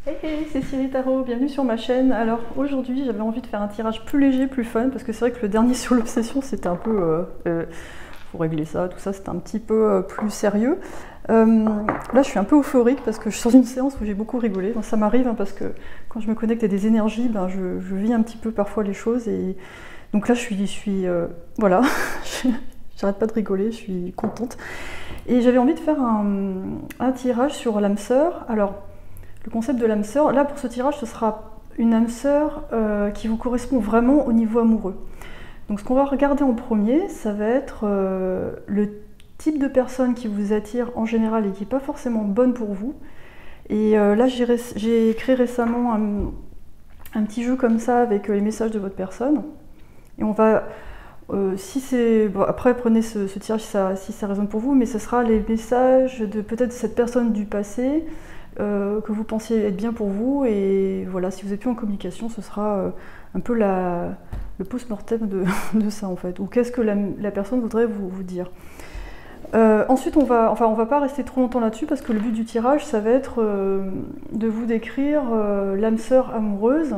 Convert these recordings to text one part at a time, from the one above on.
Hey, c'est Cyril Tarot, bienvenue sur ma chaîne. Alors aujourd'hui j'avais envie de faire un tirage plus léger, plus fun, parce que c'est vrai que le dernier sur l'obsession c'était un peu... faut régler ça, tout ça, c'était un petit peu plus sérieux. Là je suis un peu euphorique parce que je suis dans une séance où j'ai beaucoup rigolé. Donc, ça m'arrive hein, parce que quand je me connecte à des énergies, ben, je vis un petit peu parfois les choses. Et donc là voilà, j'arrête pas de rigoler, je suis contente. Et j'avais envie de faire un tirage sur l'âme sœur. Alors... Le concept de l'âme sœur, là pour ce tirage, ce sera une âme sœur qui vous correspond vraiment au niveau amoureux. Donc ce qu'on va regarder en premier, ça va être le type de personne qui vous attire en général et qui n'est pas forcément bonne pour vous. Et là j'ai créé récemment un petit jeu comme ça avec les messages de votre personne. Et on va, si c'est... Bon, après prenez ce tirage si ça résonne pour vous, mais ce sera les messages de peut-être cette personne du passé, que vous pensiez être bien pour vous, et voilà, si vous n'êtes plus en communication, ce sera un peu le post-mortem de ça en fait, ou qu'est-ce que la personne voudrait vous dire. Ensuite, on va pas rester trop longtemps là-dessus parce que le but du tirage, ça va être de vous décrire l'âme sœur amoureuse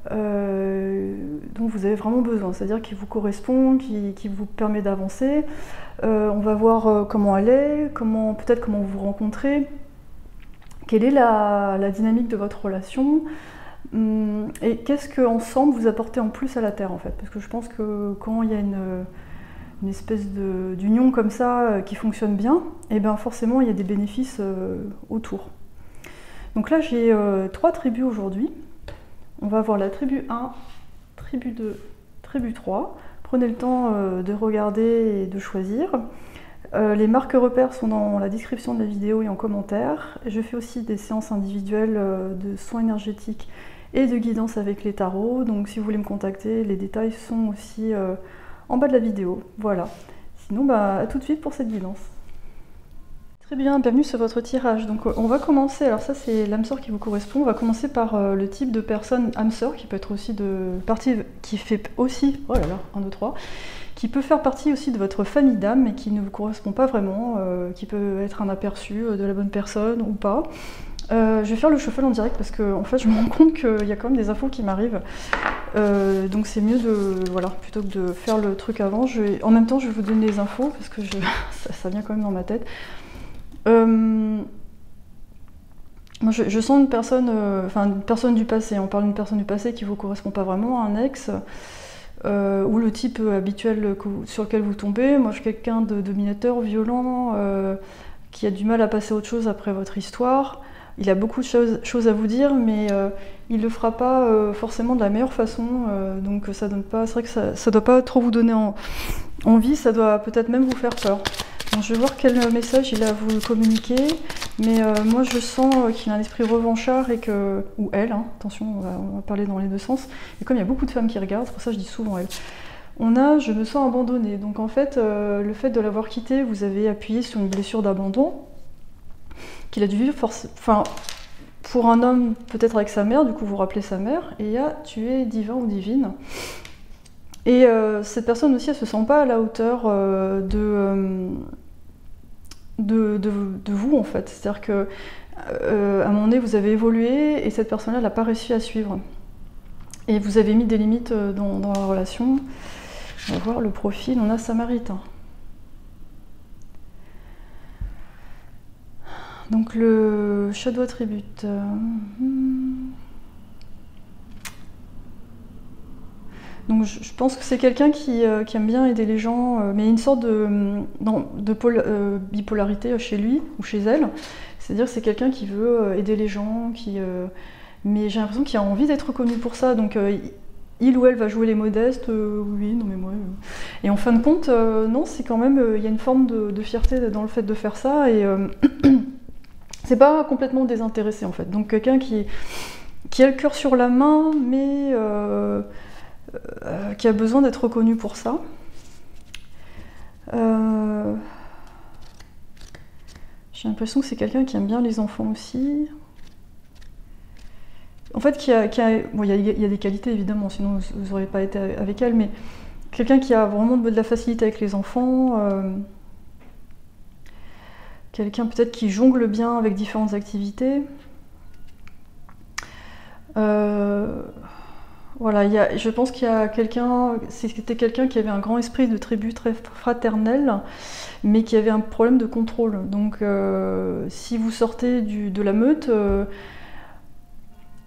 dont vous avez vraiment besoin, c'est-à-dire qui vous correspond, qui vous permet d'avancer. On va voir comment elle est, peut-être comment vous vous rencontrez. Quelle est la dynamique de votre relation et qu'est-ce qu'ensemble vous apportez en plus à la Terre en fait. Parce que je pense que quand il y a une espèce d'union comme ça qui fonctionne bien, et bien forcément il y a des bénéfices autour. Donc là j'ai 3 tribus aujourd'hui. On va avoir la tribu 1, tribu 2, tribu 3. Prenez le temps de regarder et de choisir. Les marques repères sont dans la description de la vidéo et en commentaire. Je fais aussi des séances individuelles de soins énergétiques et de guidance avec les tarots. Donc si vous voulez me contacter, les détails sont aussi en bas de la vidéo. Voilà. Sinon, bah, à tout de suite pour cette guidance. Très bien, bienvenue sur votre tirage. Donc on va commencer, alors ça c'est l'âme sœur qui vous correspond. On va commencer par le type de personne âme sœur qui peut être aussi de partie, qui fait aussi, oh là là, 1, 2, 3, qui peut faire partie aussi de votre famille d'âme mais qui ne vous correspond pas vraiment, qui peut être un aperçu de la bonne personne ou pas. Je vais faire le shuffle en direct parce que en fait je me rends compte qu'il y a quand même des infos qui m'arrivent, donc c'est mieux de, voilà, plutôt que de faire le truc avant, en même temps je vais vous donner les infos parce que ça vient quand même dans ma tête. Moi je sens une personne, une personne du passé, on parle d'une personne du passé qui ne vous correspond pas vraiment, un ex, ou le type habituel sur lequel vous tombez. Moi je suis quelqu'un de dominateur, violent, qui a du mal à passer à autre chose après votre histoire. Il a beaucoup de choses à vous dire, mais il ne le fera pas forcément de la meilleure façon, donc ça donne pas, c'est vrai que ça ne doit pas trop vous donner envie, ça doit peut-être même vous faire peur. Donc, je vais voir quel message il a à vous communiquer, mais moi je sens qu'il a un esprit revanchard et que, ou elle, hein, attention, on va parler dans les deux sens, et comme il y a beaucoup de femmes qui regardent, c'est pour ça que je dis souvent elle. On a « je me sens abandonnée », donc en fait, le fait de l'avoir quitté, vous avez appuyé sur une blessure d'abandon, qu'il a dû vivre pour un homme peut-être avec sa mère, du coup vous rappelez sa mère, et il y a « tu es divin ou divine ». Et cette personne aussi, elle se sent pas à la hauteur de vous en fait. C'est-à-dire que à un moment donné, vous avez évolué et cette personne-là n'a pas réussi à suivre. Et vous avez mis des limites dans la relation. On va voir le profil, on a Samaritain. Donc le Shadow Attribute. Donc je pense que c'est quelqu'un qui aime bien aider les gens, mais il y a une sorte de bipolarité chez lui ou chez elle. C'est-à-dire que c'est quelqu'un qui veut aider les gens, mais j'ai l'impression qu'il a envie d'être reconnu pour ça. Donc il ou elle va jouer les modestes, oui, non mais moi... Et en fin de compte, non, c'est quand même, il y a une forme de fierté dans le fait de faire ça, et c'est pas complètement désintéressé en fait. Donc quelqu'un qui a le cœur sur la main, mais... qui a besoin d'être reconnu pour ça. J'ai l'impression que c'est quelqu'un qui aime bien les enfants aussi. En fait, bon, il y a des qualités évidemment, sinon vous n'auriez pas été avec elle, mais quelqu'un qui a vraiment de la facilité avec les enfants, quelqu'un peut-être qui jongle bien avec différentes activités. Voilà, je pense qu'il y a quelqu'un, c'était quelqu'un qui avait un grand esprit de tribu très fraternel, mais qui avait un problème de contrôle. Donc si vous sortez de la meute,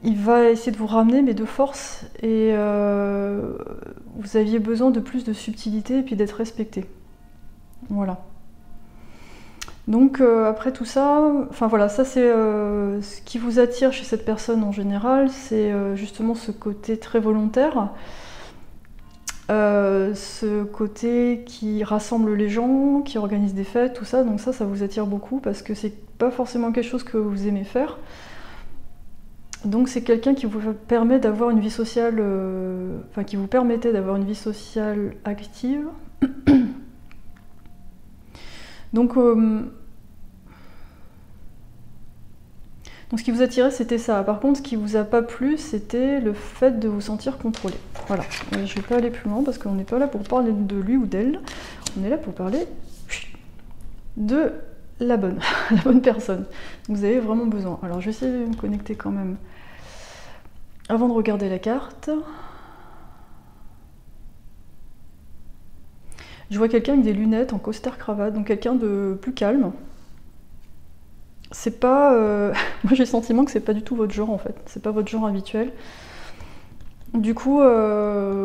il va essayer de vous ramener, mais de force, et vous aviez besoin de plus de subtilité et puis d'être respecté. Voilà. Donc après tout ça, enfin voilà, ça c'est ce qui vous attire chez cette personne en général, c'est justement ce côté très volontaire, ce côté qui rassemble les gens, qui organise des fêtes, tout ça, donc ça vous attire beaucoup parce que c'est pas forcément quelque chose que vous aimez faire. Donc c'est quelqu'un qui vous permet d'avoir une vie sociale, enfin qui vous permettait d'avoir une vie sociale active. Donc ce qui vous attirait, c'était ça. Par contre, ce qui vous a pas plu, c'était le fait de vous sentir contrôlé. Voilà. Je ne vais pas aller plus loin parce qu'on n'est pas là pour parler de lui ou d'elle. On est là pour parler de la bonne personne. Vous avez vraiment besoin. Alors, je vais essayer de me connecter quand même avant de regarder la carte. Je vois quelqu'un avec des lunettes en costard-cravate, donc quelqu'un de plus calme. C'est pas... Moi j'ai le sentiment que c'est pas du tout votre genre en fait, c'est pas votre genre habituel. Du coup,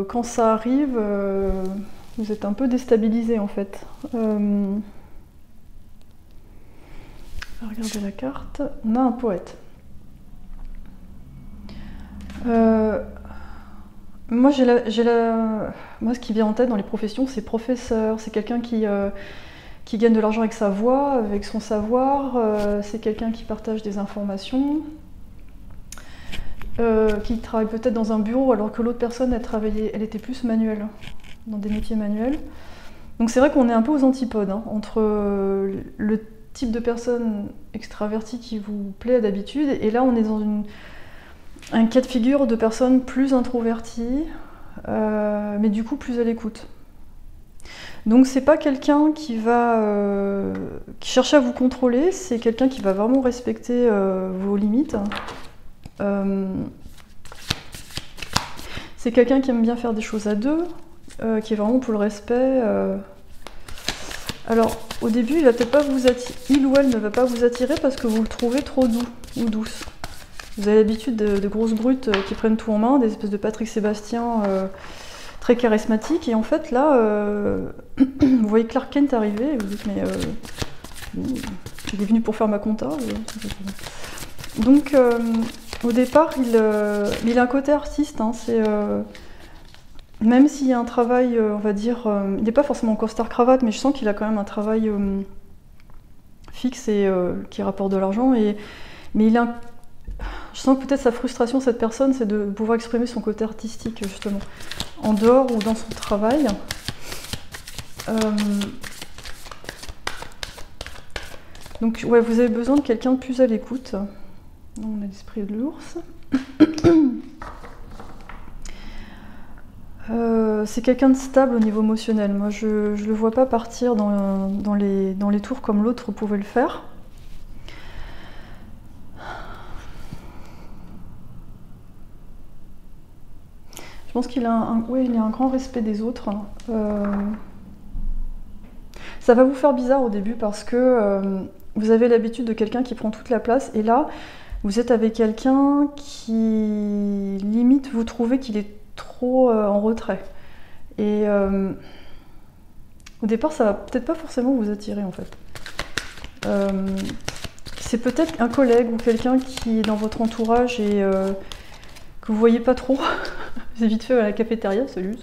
quand ça arrive, vous êtes un peu déstabilisé en fait. Regardez la carte, on a un poète. Moi, moi, ce qui vient en tête dans les professions, c'est professeur, c'est quelqu'un qui gagne de l'argent avec sa voix, avec son savoir, c'est quelqu'un qui partage des informations, qui travaille peut-être dans un bureau alors que l'autre personne, elle était plus manuelle, dans des métiers manuels. Donc c'est vrai qu'on est un peu aux antipodes, hein, entre le type de personne extravertie qui vous plaît d'habitude, et là on est dans un cas de figure de personnes plus introverties, mais du coup plus à l'écoute. Donc c'est pas quelqu'un qui cherche à vous contrôler, c'est quelqu'un qui va vraiment respecter vos limites. C'est quelqu'un qui aime bien faire des choses à deux, qui est vraiment pour le respect. Alors au début, il ou elle ne va pas vous attirer parce que vous le trouvez trop doux ou douce. Vous avez l'habitude de grosses brutes qui prennent tout en main, des espèces de Patrick Sébastien très charismatiques, et en fait là, vous voyez Clark Kent arriver, et vous dites mais il est venu pour faire ma compta. Donc au départ, il a un côté artiste, hein, même s'il y a un travail, on va dire, il n'est pas forcément en costard-cravate, mais je sens qu'il a quand même un travail fixe et qui rapporte de l'argent, mais je sens que peut-être sa frustration, cette personne, c'est de pouvoir exprimer son côté artistique, justement, en dehors ou dans son travail. Donc, ouais, vous avez besoin de quelqu'un de plus à l'écoute. On a l'esprit de l'ours. C'est quelqu'un de stable au niveau émotionnel. Moi, je ne le vois pas partir dans les tours comme l'autre pouvait le faire. Je pense qu'il a un grand respect des autres. Ça va vous faire bizarre au début parce que vous avez l'habitude de quelqu'un qui prend toute la place, et là, vous êtes avec quelqu'un qui, limite, vous trouvez qu'il est trop en retrait. Et au départ, ça va peut-être pas forcément vous attirer en fait. C'est peut-être un collègue ou quelqu'un qui est dans votre entourage et que vous voyez pas trop. C'est vite fait à la cafétéria, salut,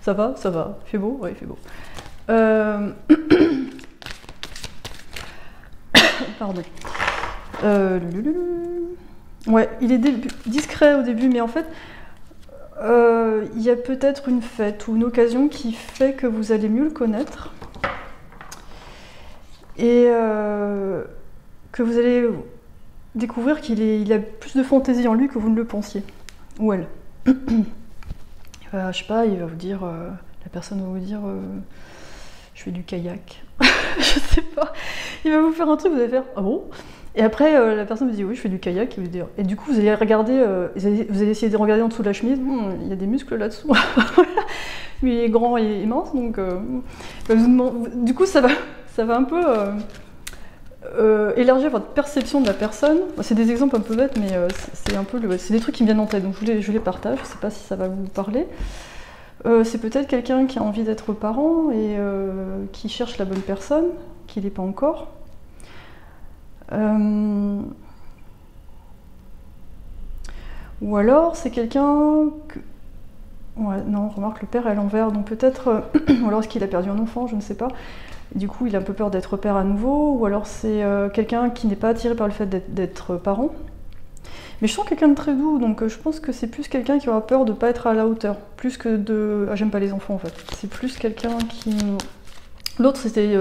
ça va, il fait beau, ouais, il fait beau. Pardon. Ouais, il est discret au début, mais en fait, il y a peut-être une fête ou une occasion qui fait que vous allez mieux le connaître et que vous allez découvrir qu'il a plus de fantaisie en lui que vous ne le pensiez, ou elle. Je sais pas, il va vous dire, la personne va vous dire, je fais du kayak, je sais pas, il va vous faire un truc, vous allez faire, ah bon? Et après, la personne vous dit oui, je fais du kayak. Et du coup, vous allez regarder, vous allez essayer de regarder en dessous de la chemise. Il y a des muscles là-dessous. Lui, il est grand et mince, donc du coup, ça va un peu élargir votre perception de la personne. C'est des exemples un peu bêtes, mais c'est des trucs qui me viennent en tête, donc je les partage. Je ne sais pas si ça va vous parler. C'est peut-être quelqu'un qui a envie d'être parent et qui cherche la bonne personne, qui n'est pas encore. Ou alors c'est quelqu'un que... Ouais, non, remarque, le père est à l'envers, donc peut-être... ou alors est-ce qu'il a perdu un enfant, je ne sais pas. Du coup, il a un peu peur d'être père à nouveau, ou alors c'est quelqu'un qui n'est pas attiré par le fait d'être parent. Mais je sens quelqu'un de très doux, donc je pense que c'est plus quelqu'un qui aura peur de ne pas être à la hauteur, plus que de... Ah, j'aime pas les enfants, en fait. C'est plus quelqu'un qui... L'autre, c'était...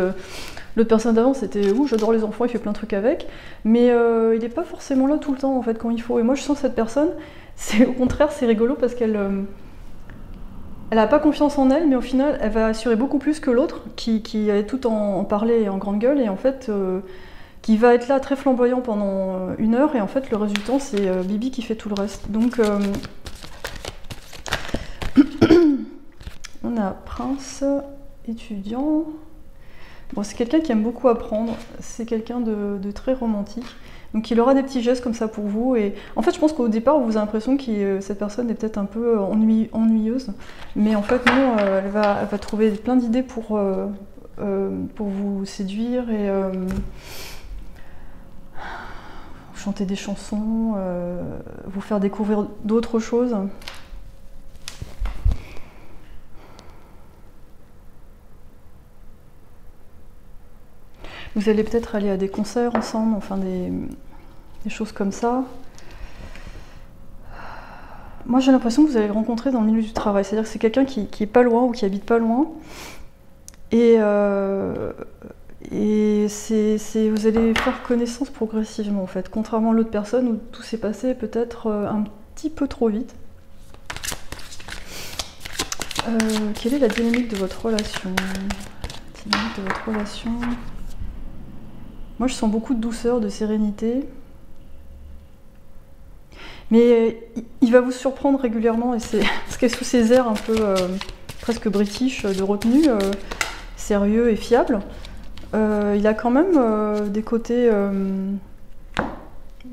L'autre personne d'avant, c'était « Ouh, j'adore les enfants, il fait plein de trucs avec », mais il n'est pas forcément là tout le temps, en fait, quand il faut. Et moi, je sens que cette personne, au contraire, c'est rigolo, parce qu'elle... Elle n'a pas confiance en elle, mais au final, elle va assurer beaucoup plus que l'autre, qui allait tout en parler et en grande gueule, et en fait, qui va être là très flamboyant pendant 1 heure, et en fait, le résultat, c'est Bibi qui fait tout le reste. Donc, on a prince, étudiant. Bon, c'est quelqu'un qui aime beaucoup apprendre, c'est quelqu'un de très romantique. Donc il aura des petits gestes comme ça pour vous. Et en fait, je pense qu'au départ, vous avez l'impression que cette personne est peut-être un peu ennuyeuse. Mais en fait, non, elle va trouver plein d'idées pour vous séduire et chanter des chansons, vous faire découvrir d'autres choses. Vous allez peut-être aller à des concerts ensemble, enfin des choses comme ça. Moi, j'ai l'impression que vous allez le rencontrer dans le milieu du travail. C'est-à-dire que c'est quelqu'un qui est pas loin ou qui habite pas loin. Et vous allez faire connaissance progressivement, en fait. Contrairement à l'autre personne où tout s'est passé peut-être un petit peu trop vite. Quelle est la dynamique de votre relation? Moi, je sens beaucoup de douceur, de sérénité. Mais il va vous surprendre régulièrement, et c'est parce que sous ces airs un peu presque british, de retenue, sérieux et fiable, il a quand même des côtés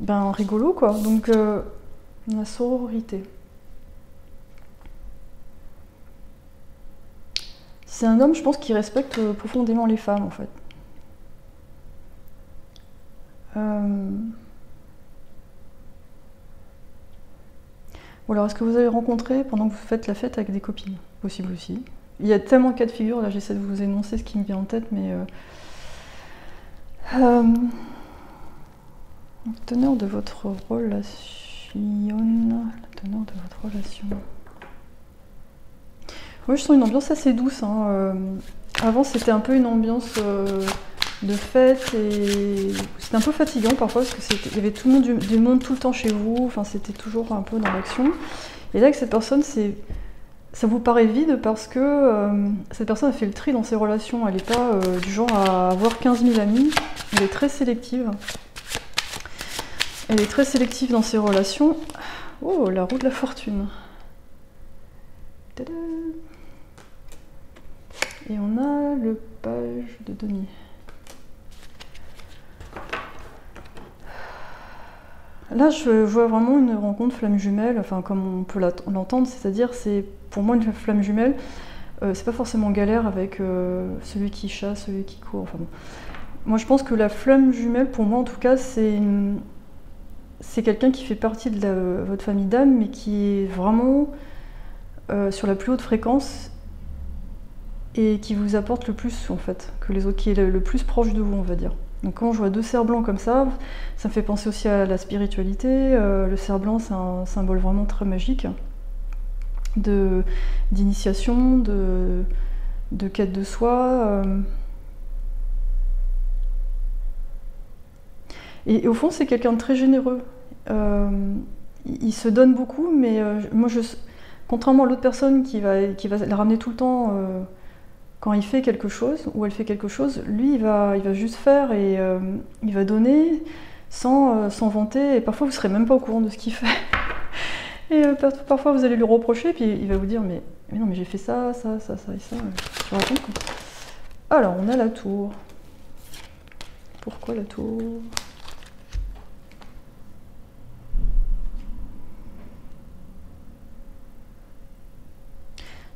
rigolos, quoi. Donc, la sororité. C'est un homme, je pense, qui respecte profondément les femmes, en fait. Ou alors, est-ce que vous avez rencontré pendant que vous faites la fête avec des copines? Possible aussi. Il y a tellement de cas de figure, là j'essaie de vous énoncer ce qui me vient en tête, mais... teneur de votre relation... La teneur de votre relation... Moi je sens une ambiance assez douce. Avant c'était un peu une ambiance de fête et c'était un peu fatigant parfois parce qu'il y avait tout le monde du monde tout le temps chez vous, enfin c'était toujours un peu dans l'action. Et là avec cette personne, ça vous paraît vide parce que cette personne a fait le tri dans ses relations. Elle n'est pas du genre à avoir 15 000 amis, elle est très sélective. Elle est très sélective dans ses relations. Oh, la roue de la fortune. Tada! Et on a le page de denier. Là, je vois vraiment une rencontre flamme jumelle, enfin comme on peut l'entendre, c'est-à-dire c'est pour moi une flamme jumelle, c'est pas forcément galère avec celui qui chasse, celui qui court, enfin bon. Moi je pense que la flamme jumelle, pour moi en tout cas, c'est quelqu'un qui fait partie de votre famille d'âme, mais qui est vraiment sur la plus haute fréquence et qui vous apporte le plus en fait que les autres, qui est le plus proche de vous, on va dire. Donc quand je vois 2 cerfs blancs comme ça me fait penser aussi à la spiritualité. Le cerf blanc, c'est un symbole vraiment très magique d'initiation, de quête de soi. Et au fond, c'est quelqu'un de très généreux. Il se donne beaucoup, mais moi, contrairement à l'autre personne qui va la ramener tout le temps quand il fait quelque chose, ou elle fait quelque chose, lui, il va juste faire et il va donner sans vanter, et parfois vous serez même pas au courant de ce qu'il fait. Et parfois vous allez lui reprocher, puis il va vous dire mais non mais j'ai fait ça, ça, ça, ça et ça. Je raconte quoi. Alors on a la tour. Pourquoi la tour?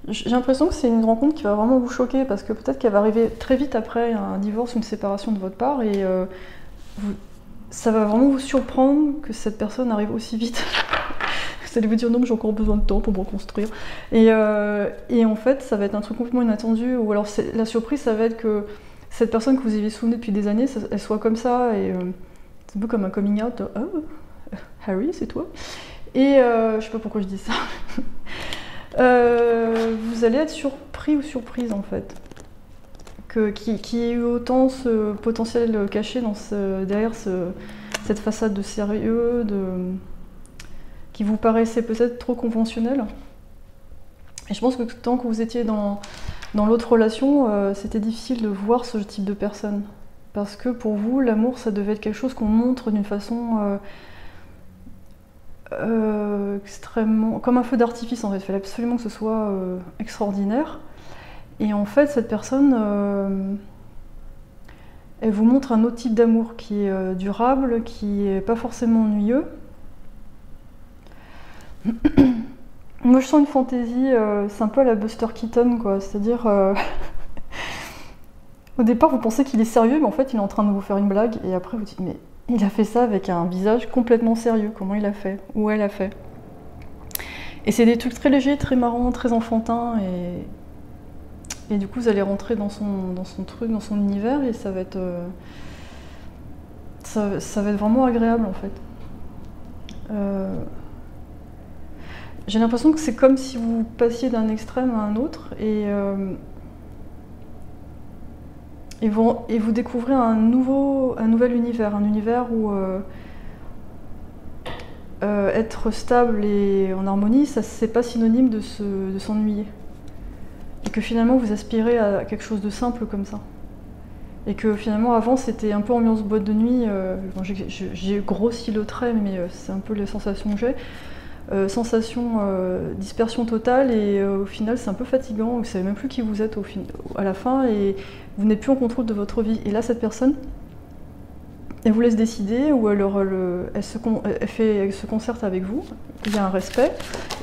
J'ai l'impression que c'est une rencontre qui va vraiment vous choquer parce que peut-être qu'elle va arriver très vite après un divorce ou une séparation de votre part et ça va vraiment vous surprendre que cette personne arrive aussi vite. Vous allez vous dire non mais j'ai encore besoin de temps pour me reconstruire. Et en fait ça va être un truc complètement inattendu ou alors la surprise ça va être que cette personne que vous avez souvenue depuis des années, elle soit comme ça et c'est un peu comme un coming out. Oh, Harry c'est toi? Et je sais pas pourquoi je dis ça. Vous allez être surpris ou surprise en fait. Qu'il y ait eu autant ce potentiel caché derrière cette façade de sérieux, qui vous paraissait peut-être trop conventionnel. Et je pense que tant que vous étiez dans l'autre relation, c'était difficile de voir ce type de personne. Parce que pour vous, l'amour, ça devait être quelque chose qu'on montre d'une façon extrêmement... comme un feu d'artifice en fait. Il fallait absolument que ce soit extraordinaire. Et en fait, cette personne, elle vous montre un autre type d'amour qui est durable, qui est pas forcément ennuyeux. Moi, je sens une fantaisie, c'est un peu à la Buster Keaton, quoi. C'est-à-dire, au départ, vous pensez qu'il est sérieux, mais en fait, il est en train de vous faire une blague, et après, vous dites, mais il a fait ça avec un visage complètement sérieux. Comment il a fait? Ou elle a fait? Et c'est des trucs très légers, très marrants, très enfantins, et du coup, vous allez rentrer dans son truc, dans son univers, et ça va être vraiment agréable, en fait. J'ai l'impression que c'est comme si vous passiez d'un extrême à un autre, et vous découvrez un nouvel univers, un univers où être stable et en harmonie, ça c'est pas synonyme de s'ennuyer. Et que finalement vous aspirez à quelque chose de simple comme ça. Et que finalement avant c'était un peu ambiance boîte de nuit, bon, j'ai grossi le trait mais c'est un peu les sensations que j'ai. Sensation dispersion totale et au final c'est un peu fatigant, vous savez même plus qui vous êtes à la fin et vous n'êtes plus en contrôle de votre vie. Et là cette personne, elle vous laisse décider ou elle se concerte avec vous, il y a un respect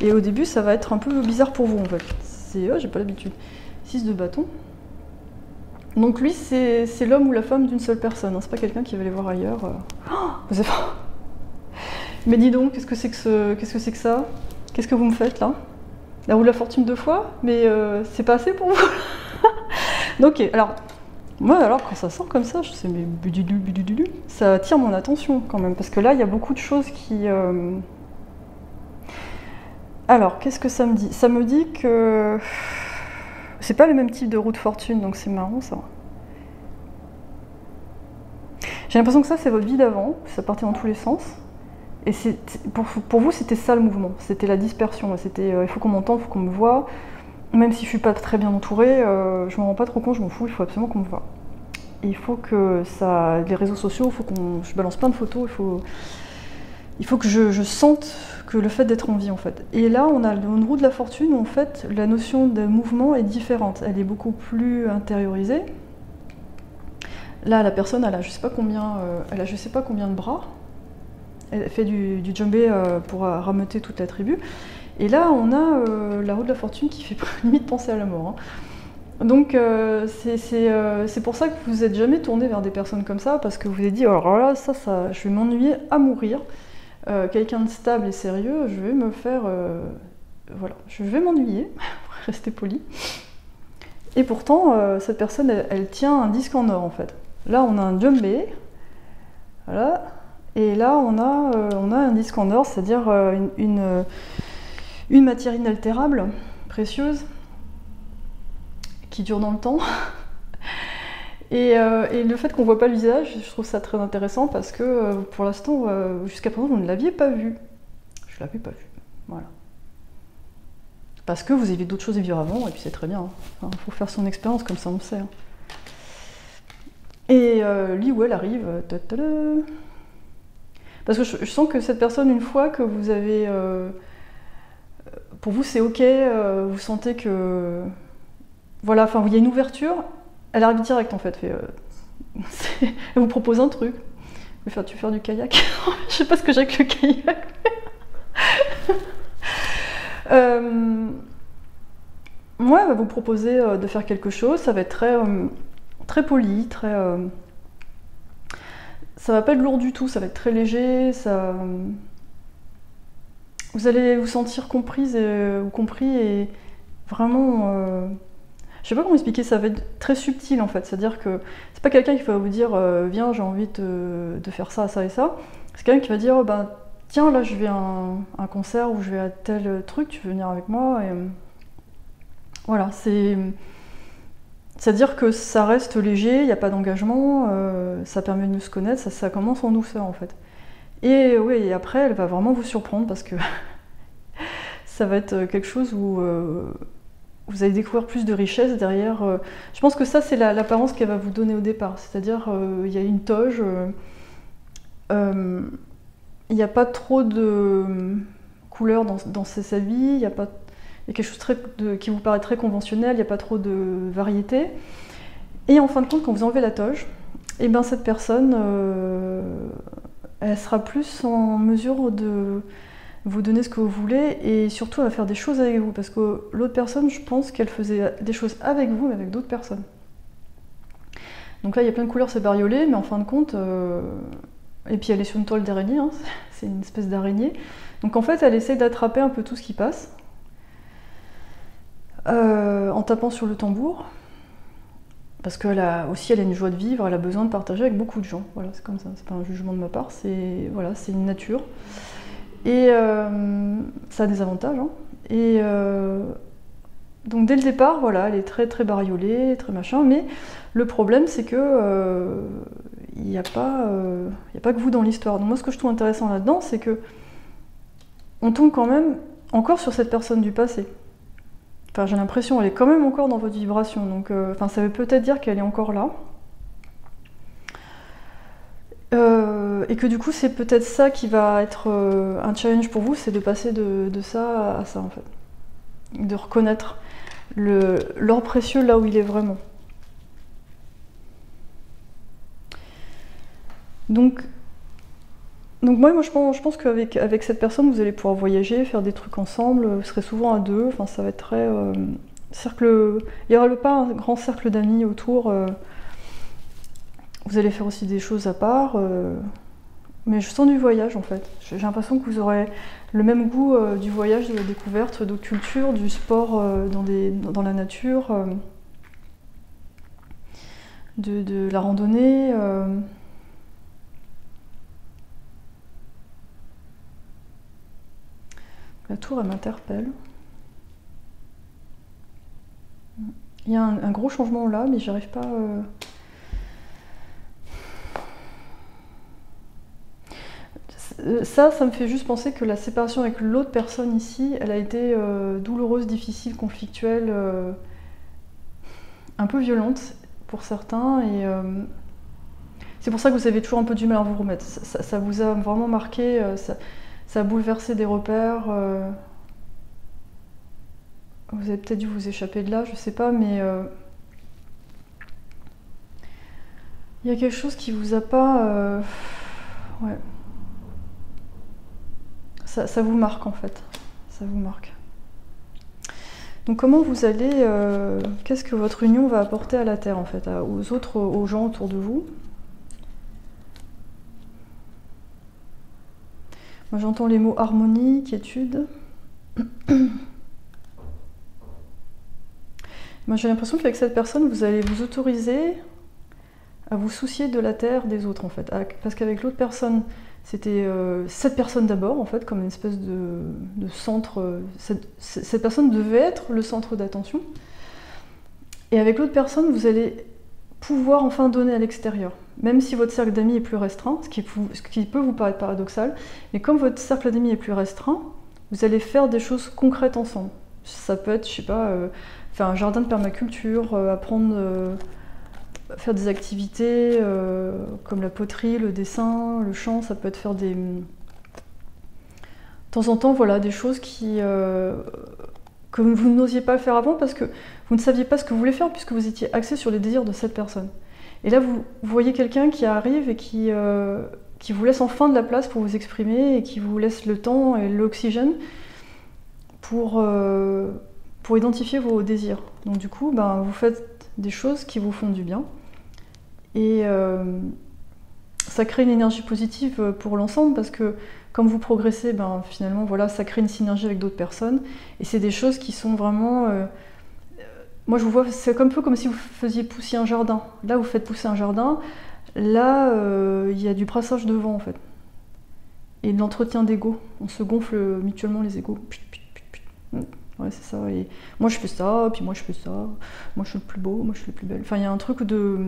et au début ça va être un peu bizarre pour vous en fait. C'est j'ai pas l'habitude. 6 de bâton. Donc lui c'est l'homme ou la femme d'une seule personne, hein. C'est pas quelqu'un qui va aller voir ailleurs. Vous avez... Mais dis donc, qu'est-ce que c'est que ça? Qu'est-ce que vous me faites là? La roue de la fortune 2 fois? Mais c'est pas assez pour vous? Donc, alors, moi, alors quand ça sort comme ça, je sais, mais budulu, ça attire mon attention quand même, parce que là, il y a beaucoup de choses qui... Alors, qu'est-ce que ça me dit? Ça me dit que... C'est pas le même type de roue de fortune, donc c'est marrant ça. J'ai l'impression que ça, c'est votre vie d'avant, ça partait dans tous les sens. Et pour vous, c'était ça le mouvement, c'était la dispersion, c'était il faut qu'on m'entende, il faut qu'on me voie, même si je suis pas très bien entourée, je m'en rends pas trop compte, je m'en fous, il faut absolument qu'on me voie. Et il faut que ça, les réseaux sociaux, il faut je balance plein de photos, il faut que je sente que le fait d'être en vie en fait. Et là, on a une roue de la fortune où en fait, la notion de mouvement est différente, elle est beaucoup plus intériorisée. Là, la personne, elle a je sais pas combien de bras. Elle fait du djembé pour rameuter toute la tribu. Et là, on a la roue de la fortune qui fait limite penser à la mort. Hein. Donc, c'est pour ça que vous n'êtes jamais tourné vers des personnes comme ça, parce que vous vous êtes dit, alors là, ça je vais m'ennuyer à mourir. Quelqu'un de stable et sérieux, je vais me faire... voilà, je vais m'ennuyer, pour rester poli. Et pourtant, cette personne, elle tient un disque en or, en fait. Là, on a un djembé. Voilà. Et là, on a un disque en or, c'est-à-dire une matière inaltérable, précieuse, qui dure dans le temps. Et le fait qu'on ne voit pas le visage, je trouve ça très intéressant parce que pour l'instant, jusqu'à présent, vous ne l'aviez pas vu. Je ne l'avais pas vu. Voilà. Parce que vous aviez d'autres choses à vivre avant, et puis c'est très bien. Il faut faire son expérience, comme ça on sait. Hein. Et lui ou elle arrive. Parce que je sens que cette personne, une fois que vous avez... pour vous, c'est ok, vous sentez que... Voilà, enfin, il y a une ouverture, elle arrive direct en fait. Elle vous propose un truc. Tu veux faire du kayak? Je sais pas ce que j'ai avec le kayak. Moi, elle va vous proposer de faire quelque chose, ça va être très poli, ça va pas être lourd du tout, ça va être très léger, vous allez vous sentir comprise ou compris et vraiment... Je sais pas comment expliquer, ça va être très subtil en fait, c'est-à-dire que c'est pas quelqu'un qui va vous dire viens, j'ai envie de faire ça, ça et ça. C'est quelqu'un qui va dire ben, tiens, là je vais à un concert ou je vais à tel truc, tu veux venir avec moi et, voilà, c'est-à-dire que ça reste léger, il n'y a pas d'engagement, ça permet de mieux se connaître, ça commence en douceur en fait. Et oui, et après elle va vraiment vous surprendre parce que ça va être quelque chose où vous allez découvrir plus de richesse derrière. Je pense que ça, c'est l'apparence qu'elle va vous donner au départ. C'est-à-dire, il y a une toge, il n'y a pas trop de couleurs dans ses habits, il y a quelque chose qui vous paraît très conventionnel, il n'y a pas trop de variété. Et en fin de compte, quand vous enlevez la toge, et ben cette personne, elle sera plus en mesure de vous donner ce que vous voulez et surtout elle va faire des choses avec vous parce que l'autre personne, je pense qu'elle faisait des choses avec vous mais avec d'autres personnes. Donc là il y a plein de couleurs, c'est bariolé, mais en fin de compte, et puis elle est sur une toile d'araignée, hein, c'est une espèce d'araignée. Donc en fait elle essaie d'attraper un peu tout ce qui passe en tapant sur le tambour parce qu'elle a aussi une joie de vivre, elle a besoin de partager avec beaucoup de gens. Voilà, c'est comme ça, c'est pas un jugement de ma part, c'est voilà, c'est une nature. Et ça a des avantages. Hein. Et donc dès le départ, voilà, elle est très très bariolée, très machin. Mais le problème, c'est que il n'y a pas que vous dans l'histoire. Donc moi, ce que je trouve intéressant là-dedans, c'est que on tombe quand même encore sur cette personne du passé. Enfin, j'ai l'impression, elle est quand même encore dans votre vibration. Donc, enfin, ça veut peut-être dire qu'elle est encore là. Et que du coup, c'est peut-être ça qui va être un challenge pour vous, c'est de passer de ça à ça en fait. De reconnaître l'or précieux là où il est vraiment. Donc moi je pense qu'avec cette personne, vous allez pouvoir voyager, faire des trucs ensemble, vous serez souvent à deux, enfin ça va être très... cercle, il n'y aura pas un grand cercle d'amis autour. Vous allez faire aussi des choses à part, mais je sens du voyage en fait. J'ai l'impression que vous aurez le même goût du voyage, de la découverte, d'autres cultures, du sport dans la nature, de la randonnée. La tour, elle m'interpelle. Il y a un gros changement là, mais j'arrive pas... Ça me fait juste penser que la séparation avec l'autre personne ici, elle a été douloureuse, difficile, conflictuelle, un peu violente pour certains. Et c'est pour ça que vous avez toujours un peu du mal à vous remettre. Ça vous a vraiment marqué, ça a bouleversé des repères. Vous avez peut-être dû vous échapper de là, je sais pas, mais il y a quelque chose qui vous a pas... ouais. Ça vous marque en fait, ça vous marque. Donc comment vous allez, qu'est-ce que votre union va apporter à la Terre en fait, aux gens autour de vous? Moi j'entends les mots harmonie, quiétude. Moi j'ai l'impression qu'avec cette personne, vous allez vous autoriser à vous soucier de la Terre des autres en fait. Parce qu'avec l'autre personne, c'était cette personne d'abord, en fait, comme une espèce de centre. Cette personne devait être le centre d'attention. Et avec l'autre personne, vous allez pouvoir enfin donner à l'extérieur. Même si votre cercle d'amis est plus restreint, ce qui peut vous paraître paradoxal, mais comme votre cercle d'amis est plus restreint, vous allez faire des choses concrètes ensemble. Ça peut être, je sais pas, faire un jardin de permaculture, apprendre... faire des activités comme la poterie, le dessin, le chant, ça peut être faire des... De temps en temps, voilà, des choses que vous n'osiez pas faire avant parce que vous ne saviez pas ce que vous voulez faire puisque vous étiez axé sur les désirs de cette personne. Et là, vous voyez quelqu'un qui arrive et qui vous laisse enfin de la place pour vous exprimer et qui vous laisse le temps et l'oxygène pour identifier vos désirs. Donc du coup, ben, vous faites des choses qui vous font du bien. Et ça crée une énergie positive pour l'ensemble parce que comme vous progressez, ben, finalement, voilà, ça crée une synergie avec d'autres personnes. Et c'est des choses qui sont vraiment... moi, je vous vois, c'est un peu comme si vous faisiez pousser un jardin. Là, vous faites pousser un jardin. Là, il y a du brassage de vent, en fait. Et de l'entretien d'ego. On se gonfle mutuellement les égos. Ouais, c'est ça. Et moi, je fais ça, puis moi, je fais ça. Moi, je suis le plus beau, moi, je suis le plus belle. Enfin, il y a un truc de...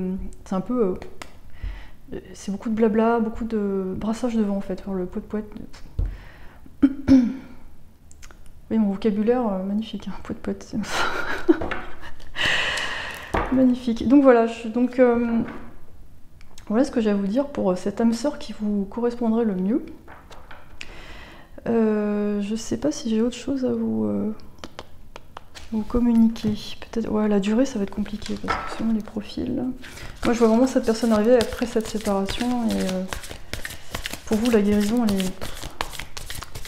C'est un peu... c'est beaucoup de blabla, beaucoup de brassage de vent, en fait, vers le poète-poète. Oui, mon vocabulaire, magnifique, hein, poète-poète. Magnifique. Donc voilà, voilà ce que j'ai à vous dire pour cette âme sœur qui vous correspondrait le mieux. Je sais pas si j'ai autre chose à vous communiquer. Peut-être, ouais, la durée, ça va être compliqué parce que selon les profils. Moi, je vois vraiment cette personne arriver après cette séparation et pour vous, la guérison,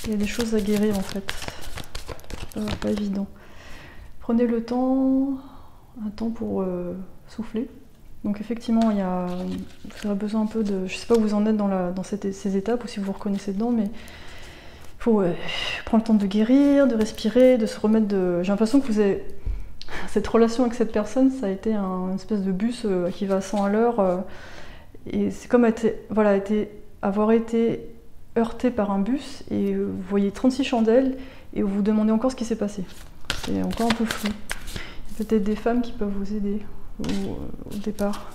il y a des choses à guérir en fait. Pas évident. Prenez le temps, un temps pour souffler. Donc effectivement, vous aurez besoin un peu de... Je sais pas où vous en êtes dans ces étapes ou si vous vous reconnaissez dedans, mais il faut prendre le temps de guérir, de respirer, de se remettre de... J'ai l'impression que vous avez... Cette relation avec cette personne, ça a été une espèce de bus qui va à 100 à l'heure. Et c'est comme avoir été heurté par un bus et vous voyez 36 chandelles et vous vous demandez encore ce qui s'est passé. C'est encore un peu flou. Il y a peut-être des femmes qui peuvent vous aider au départ.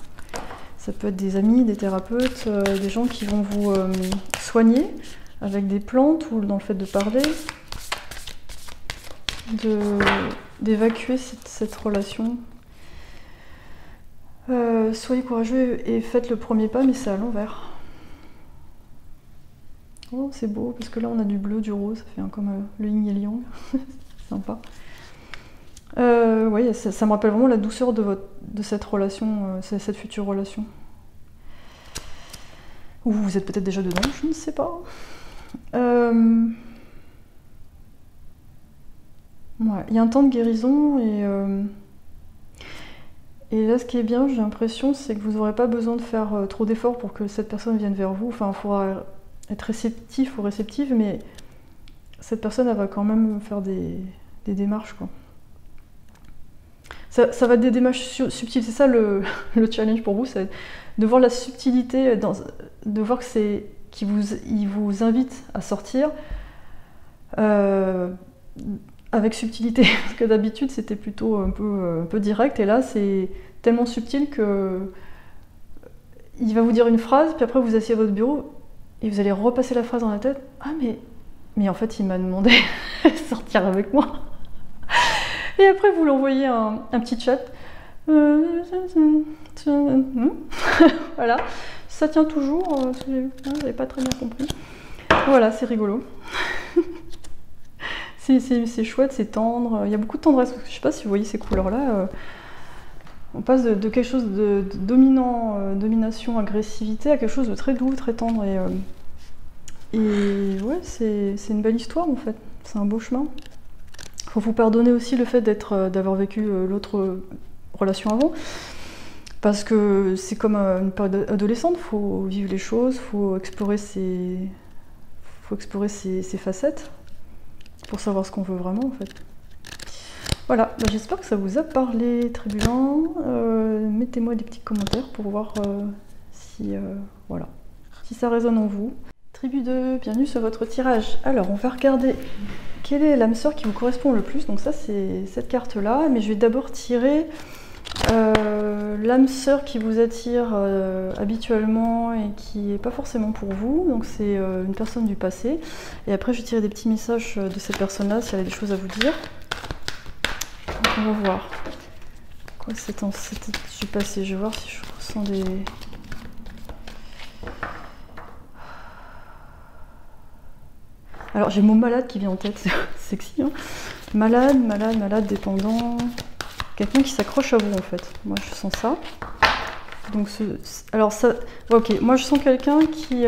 Ça peut être des amis, des thérapeutes, des gens qui vont vous soigner avec des plantes ou dans le fait de parler, d'évacuer cette relation. Soyez courageux et faites le premier pas, mais c'est à l'envers. Oh, c'est beau, parce que là on a du bleu, du rose, ça fait comme le yin et le yang. Sympa. Ouais, ça me rappelle vraiment la douceur de cette relation, cette future relation. Ou vous êtes peut-être déjà dedans, je ne sais pas. Ouais, il y a un temps de guérison et là ce qui est bien, j'ai l'impression, c'est que vous n'aurez pas besoin de faire trop d'efforts pour que cette personne vienne vers vous. Enfin, il faudra être réceptif ou réceptive, mais cette personne, elle va quand même faire des démarches, quoi. Ça va être des démarches subtiles, c'est ça le challenge pour vous, c'est de voir la subtilité, de voir que il vous invite à sortir avec subtilité, parce que d'habitude c'était plutôt un peu direct, et là c'est tellement subtil que il va vous dire une phrase, puis après vous asseyez à votre bureau et vous allez repasser la phrase dans la tête. Ah mais en fait il m'a demandé de sortir avec moi. Et après vous lui envoyez un petit chat. Voilà, ça tient toujours, vous n'avez pas très bien compris. Voilà, c'est rigolo. C'est chouette, c'est tendre, il y a beaucoup de tendresse. Je ne sais pas si vous voyez ces couleurs-là. On passe de quelque chose de domination, agressivité, à quelque chose de très doux, très tendre. Et ouais, c'est une belle histoire en fait, c'est un beau chemin. Il faut vous pardonner aussi le fait d'avoir vécu l'autre relation avant. Parce que c'est comme une période adolescente, il faut vivre les choses, il faut explorer ses facettes pour savoir ce qu'on veut vraiment en fait. Voilà, bah, j'espère que ça vous a parlé, Tribulants. Mettez-moi des petits commentaires pour voir si ça résonne en vous. Tribu 2, bienvenue sur votre tirage. Alors, on va regarder quelle est l'âme sœur qui vous correspond le plus. Donc ça, c'est cette carte-là. Mais je vais d'abord tirer l'âme sœur qui vous attire habituellement et qui n'est pas forcément pour vous. Donc c'est une personne du passé. Et après, je vais tirer des petits messages de cette personne-là, si elle a des choses à vous dire. Donc on va voir Quoi, c'était du passé. Je vais voir si je ressens des... Alors j'ai le mot malade qui vient en tête, c'est sexy, hein. Malade, malade, malade, dépendant. Quelqu'un qui s'accroche à vous en fait. Moi je sens ça. Donc alors ça, ok. Moi je sens quelqu'un qui,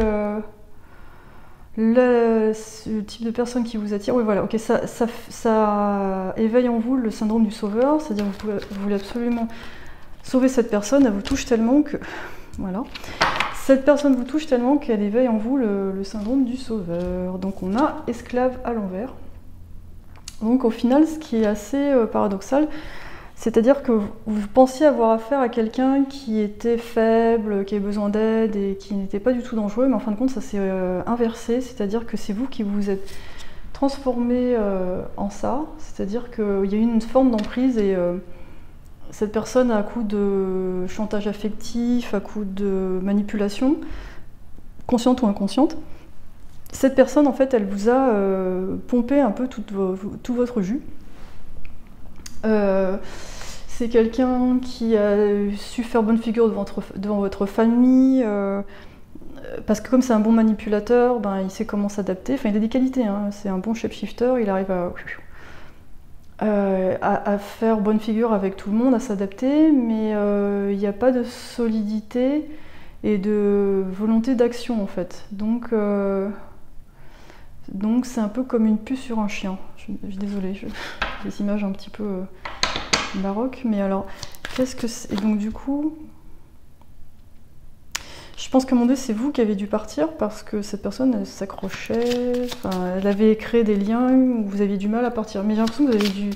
ce type de personne qui vous attire. Oui voilà. Ok. Ça éveille en vous le syndrome du sauveur, c'est-à-dire que vous voulez absolument sauver cette personne. Elle vous touche tellement que, voilà. Cette personne vous touche tellement qu'elle éveille en vous le syndrome du sauveur. Donc on a esclave à l'envers. Donc au final, ce qui est assez paradoxal, c'est-à-dire que vous pensiez avoir affaire à quelqu'un qui était faible, qui avait besoin d'aide et qui n'était pas du tout dangereux, mais en fin de compte ça s'est inversé, c'est-à-dire que c'est vous qui vous êtes transformé en ça, c'est-à-dire qu'il y a eu une forme d'emprise et cette personne, à coup de chantage affectif, à coup de manipulation, consciente ou inconsciente, cette personne, en fait, elle vous a pompé un peu tout votre jus. C'est quelqu'un qui a su faire bonne figure devant votre famille, parce que comme c'est un bon manipulateur, ben, il sait comment s'adapter. Enfin, il a des qualités, hein. C'est un bon shapeshifter, il arrive à faire bonne figure avec tout le monde, à s'adapter, mais il n'y a pas de solidité et de volonté d'action en fait. Donc c'est un peu comme une puce sur un chien. Je suis désolée, j'ai des images un petit peu baroques, mais alors qu'est-ce que c'est? Et donc du coup, je pense qu'à un moment donné, c'est vous qui avez dû partir parce que cette personne, elle s'accrochait, enfin, elle avait créé des liens où vous aviez du mal à partir. Mais j'ai l'impression que vous avez dû,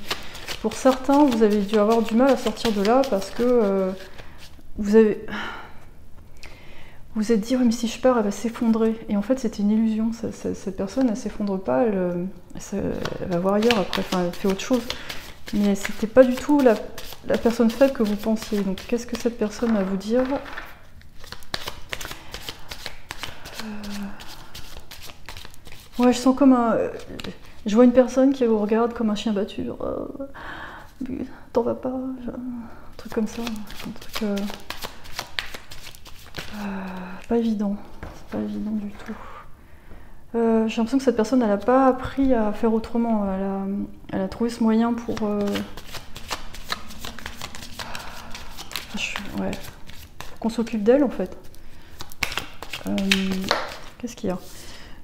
pour certains, vous avez dû avoir du mal à sortir de là parce que vous êtes dit, oui, mais si je pars, elle va s'effondrer. Et en fait, c'était une illusion. Cette personne, elle s'effondre pas, elle va voir ailleurs après, enfin, elle fait autre chose. Mais c'était pas du tout la personne faible que vous pensiez. Donc, qu'est-ce que cette personne a à vous dire? Ouais, je sens comme un... je vois une personne qui vous regarde comme un chien battu, genre... t'en vas pas, un truc comme ça, un truc... pas évident, c'est pas évident du tout. J'ai l'impression que cette personne, elle n'a pas appris à faire autrement, elle a trouvé ce moyen pour... ouais, qu'on s'occupe d'elle en fait. Qu'est-ce qu'il y a?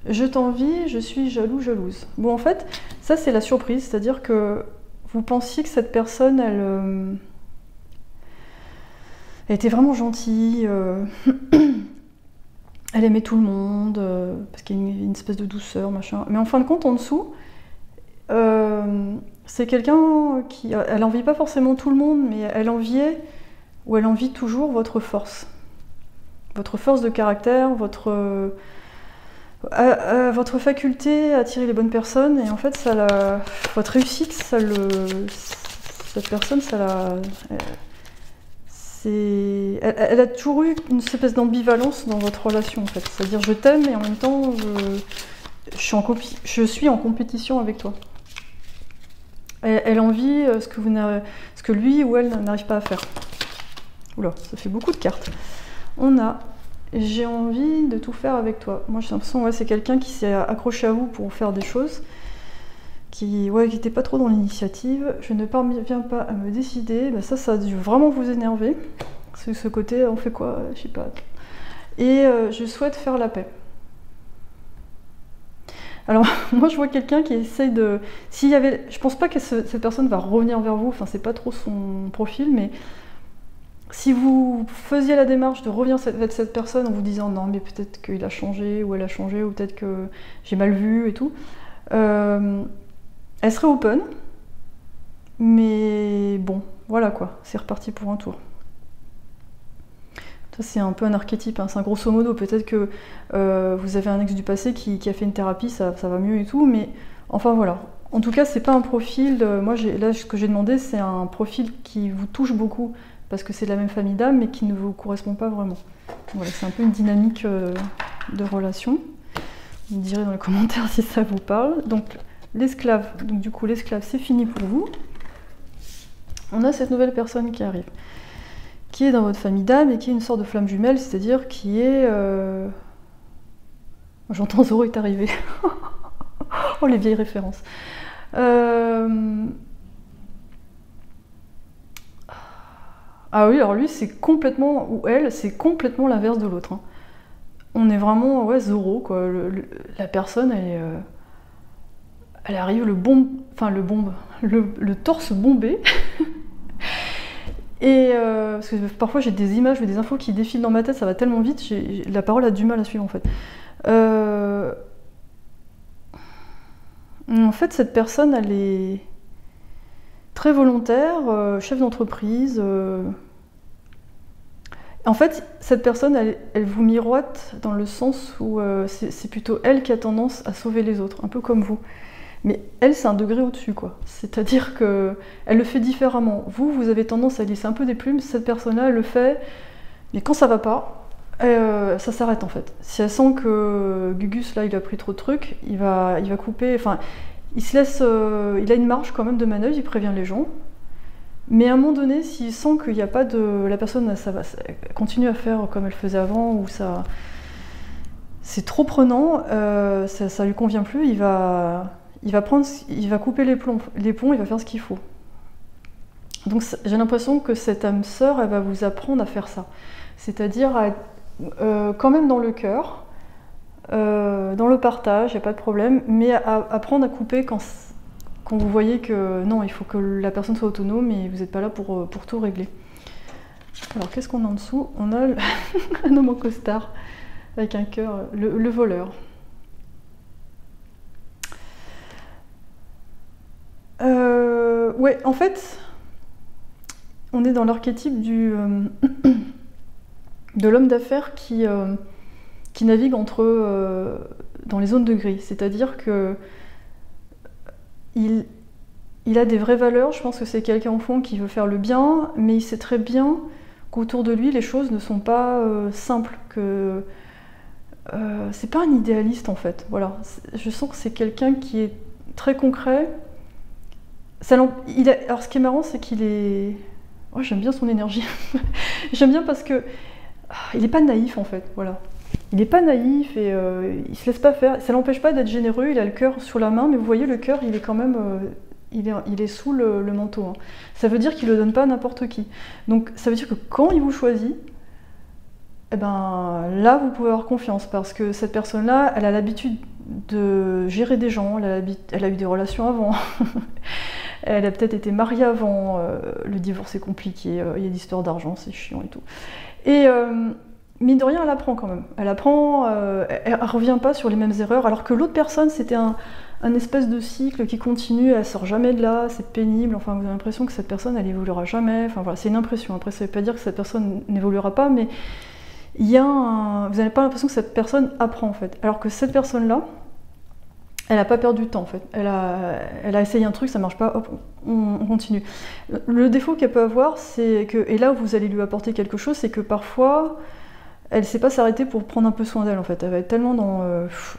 Je t'envie, je suis jaloux, jalouse. Bon, en fait, ça c'est la surprise, c'est-à-dire que vous pensiez que cette personne, elle était vraiment gentille, elle aimait tout le monde, parce qu'il y a une espèce de douceur, machin. Mais en fin de compte, en dessous, c'est quelqu'un qui... Elle envie pas forcément tout le monde, mais elle enviait, ou elle envie toujours votre force. Votre force de caractère, votre faculté à attirer les bonnes personnes, et en fait, votre réussite, cette personne, elle a toujours eu une espèce d'ambivalence dans votre relation, en fait. C'est-à-dire, je t'aime, et en même temps, je suis en compétition avec toi. Elle envie ce que lui ou elle n'arrive pas à faire. Oula, ça fait beaucoup de cartes. On a... J'ai envie de tout faire avec toi. Moi j'ai l'impression que c'est quelqu'un qui s'est accroché à vous pour faire des choses, qui n'était pas trop dans l'initiative. Je ne parviens pas à me décider. Ben ça a dû vraiment vous énerver. C'est ce côté, on fait quoi? Je sais pas. Et je souhaite faire la paix. Alors moi je vois quelqu'un qui essaye de... Je pense pas que cette personne va revenir vers vous, enfin c'est pas trop son profil, mais... Si vous faisiez la démarche de revenir vers cette personne en vous disant non mais peut-être qu'il a changé ou elle a changé ou peut-être que j'ai mal vu et tout, elle serait open, mais bon, voilà quoi, c'est reparti pour un tour. Ça c'est un peu un archétype, hein. C'est un grosso modo, peut-être que vous avez un ex du passé qui a fait une thérapie, ça va mieux et tout, mais enfin voilà. En tout cas c'est pas un profil, moi là ce que j'ai demandé c'est un profil qui vous touche beaucoup, parce que c'est de la même famille d'âme, mais qui ne vous correspond pas vraiment. Voilà, c'est un peu une dynamique de relation. Vous me direz dans les commentaires si ça vous parle. Donc l'esclave, c'est fini pour vous. On a cette nouvelle personne qui arrive, qui est dans votre famille d'âme et qui est une sorte de flamme jumelle, c'est-à-dire qui est... J'entends Zoro est arrivé. Oh, les vieilles références. Ah oui, alors lui, c'est complètement... Ou elle, c'est complètement l'inverse de l'autre. Hein. On est vraiment... Ouais, Zoro, quoi. La personne, elle arrive le torse bombé. Et parce que parfois j'ai des images ou des infos qui défilent dans ma tête, ça va tellement vite, la parole a du mal à suivre en fait. En fait, cette personne, elle est très volontaire, chef d'entreprise. En fait, cette personne, elle vous miroite dans le sens où c'est plutôt elle qui a tendance à sauver les autres, un peu comme vous. Mais elle, c'est un degré au-dessus, quoi. C'est-à-dire qu'elle le fait différemment. Vous avez tendance à lisser un peu des plumes, cette personne-là, elle le fait, mais quand ça va pas, ça s'arrête en fait. Si elle sent que Gugus, là, il a pris trop de trucs, il va couper, enfin, il se laisse, il a une marge quand même de manœuvre, il prévient les gens. Mais à un moment donné, s'il sent qu'il n'y a pas de... La personne, ça continue à faire comme elle faisait avant, ou ça... C'est trop prenant, ça lui convient plus, il va couper les ponts, il va faire ce qu'il faut. Donc j'ai l'impression que cette âme sœur, elle va vous apprendre à faire ça. C'est-à-dire à être quand même dans le cœur, dans le partage, il n'y a pas de problème, mais à apprendre à couper quand vous voyez que non, il faut que la personne soit autonome et vous n'êtes pas là pour tout régler. Alors qu'est-ce qu'on a en dessous? On a un homme en costard avec un cœur, le voleur. Ouais, en fait, on est dans l'archétype de l'homme d'affaires qui navigue dans les zones de gris. C'est-à-dire que il a des vraies valeurs. Je pense que c'est quelqu'un au fond qui veut faire le bien, mais il sait très bien qu'autour de lui, les choses ne sont pas simples. C'est pas un idéaliste en fait. Voilà. Je sens que c'est quelqu'un qui est très concret. Alors ce qui est marrant, c'est qu'il est... Oh, j'aime bien son énergie. J'aime bien parce que il n'est pas naïf en fait, voilà. Il n'est pas naïf et il se laisse pas faire. Ça l'empêche pas d'être généreux, il a le cœur sur la main, mais vous voyez, le cœur, il est quand même... il est sous le manteau. Hein. Ça veut dire qu'il ne le donne pas à n'importe qui. Donc ça veut dire que quand il vous choisit, eh ben, là, vous pouvez avoir confiance parce que cette personne-là, elle a l'habitude de gérer des gens, elle a eu des relations avant. Elle a peut-être été mariée avant, le divorce est compliqué, il y a des histoires d'argent, c'est chiant et tout. Et mine de rien, elle apprend quand même. Elle apprend, elle revient pas sur les mêmes erreurs, alors que l'autre personne, c'était un espèce de cycle qui continue, elle sort jamais de là, c'est pénible, enfin vous avez l'impression que cette personne, elle évoluera jamais, enfin voilà, c'est une impression. Après, ça veut pas dire que cette personne n'évoluera pas, mais il y a vous n'avez pas l'impression que cette personne apprend en fait. Alors que cette personne-là, elle n'a pas perdu de temps en fait. Elle a essayé un truc, ça marche pas, hop, on continue. Le défaut qu'elle peut avoir, c'est que, et là où vous allez lui apporter quelque chose, c'est que parfois, elle ne sait pas s'arrêter pour prendre un peu soin d'elle en fait. Elle va être tellement dans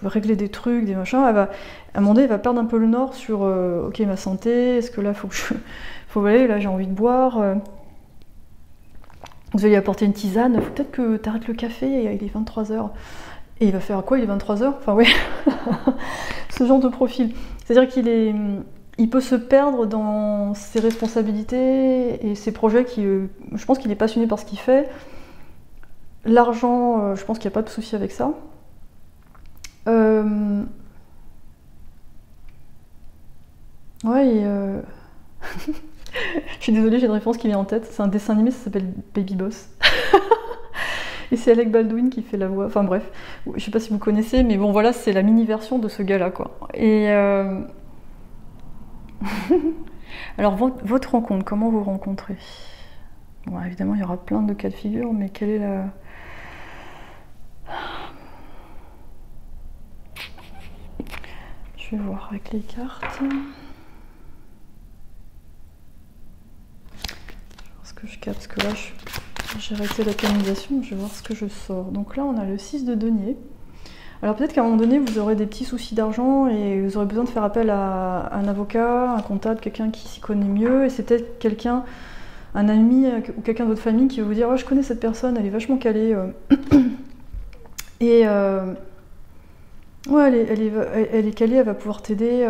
régler des trucs, des machins, à un moment donné, elle va perdre un peu le nord sur ok, ma santé, est-ce que là, faut aller, là j'ai envie de boire. Vous allez lui apporter une tisane, faut peut-être que tu arrêtes le café, il est 23h. Et il va faire quoi? Il est 23h? Enfin oui, ce genre de profil. C'est-à-dire il peut se perdre dans ses responsabilités et ses projets je pense qu'il est passionné par ce qu'il fait. L'argent, je pense qu'il n'y a pas de souci avec ça. Ouais, et je suis désolée, j'ai une référence qui vient en tête. C'est un dessin animé, ça s'appelle Baby Boss. Et c'est Alec Baldwin qui fait la voix. Enfin bref, je sais pas si vous connaissez, mais bon voilà, c'est la mini-version de ce gars-là, quoi. Et alors votre rencontre, comment vous rencontrez? Bon, évidemment, il y aura plein de cas de figure, mais quelle est la... Je vais voir avec les cartes. Je vais voir ce que je capte, parce que là, j'ai arrêté la canalisation, je vais voir ce que je sors. Donc là, on a le 6 de denier. Alors peut-être qu'à un moment donné, vous aurez des petits soucis d'argent et vous aurez besoin de faire appel à un avocat, un comptable, quelqu'un qui s'y connaît mieux. Et c'est peut-être quelqu'un, un ami ou quelqu'un de votre famille qui va vous dire « Ouais, je connais cette personne, elle est vachement calée. Et ouais, elle est calée, elle va pouvoir t'aider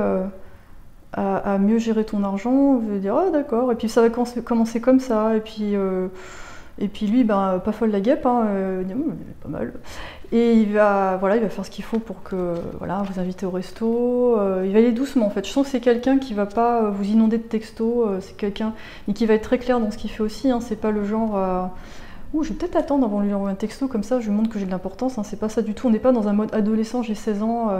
à mieux gérer ton argent. » Vous allez dire « Ah d'accord. » Et puis ça va commencer comme ça. Et puis lui, ben, pas folle la guêpe, hein, il dit « Pas mal. » Et il va faire ce qu'il faut pour que vous inviter au resto. Il va aller doucement en fait. Je sens que c'est quelqu'un qui va pas vous inonder de textos. C'est quelqu'un mais qui va être très clair dans ce qu'il fait aussi. Hein. C'est pas le genre je vais peut-être attendre avant de lui envoyer un texto comme ça. Je lui montre que j'ai de l'importance. Hein. C'est pas ça du tout. On n'est pas dans un mode adolescent. J'ai 16 ans.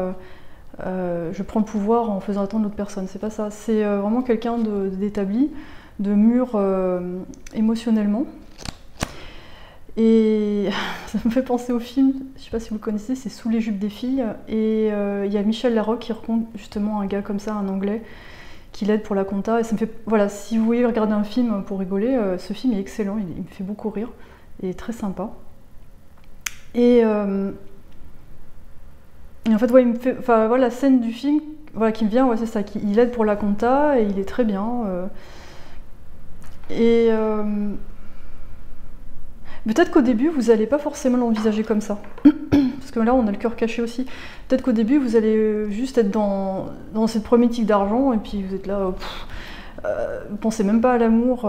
Je prends le pouvoir en faisant attendre l'autre personne. C'est pas ça. C'est vraiment quelqu'un d'établi, de mûr émotionnellement. Et ça me fait penser au film, je sais pas si vous le connaissez, c'est Sous les jupes des filles. Et il y a Michel Larocque qui raconte justement un gars comme ça, un Anglais, qui l'aide pour la compta. Et ça me fait, voilà, si vous voulez regarder un film pour rigoler, ce film est excellent, il me fait beaucoup rire, et très sympa. Et en fait, ouais, il me fait, la scène du film qui me vient, ouais, c'est ça, il aide pour la compta, et il est très bien. Peut-être qu'au début, vous n'allez pas forcément l'envisager comme ça. Parce que là, on a le cœur caché aussi. Peut-être qu'au début, vous allez juste être dans cette problématique d'argent, et puis vous êtes là, vous pensez même pas à l'amour.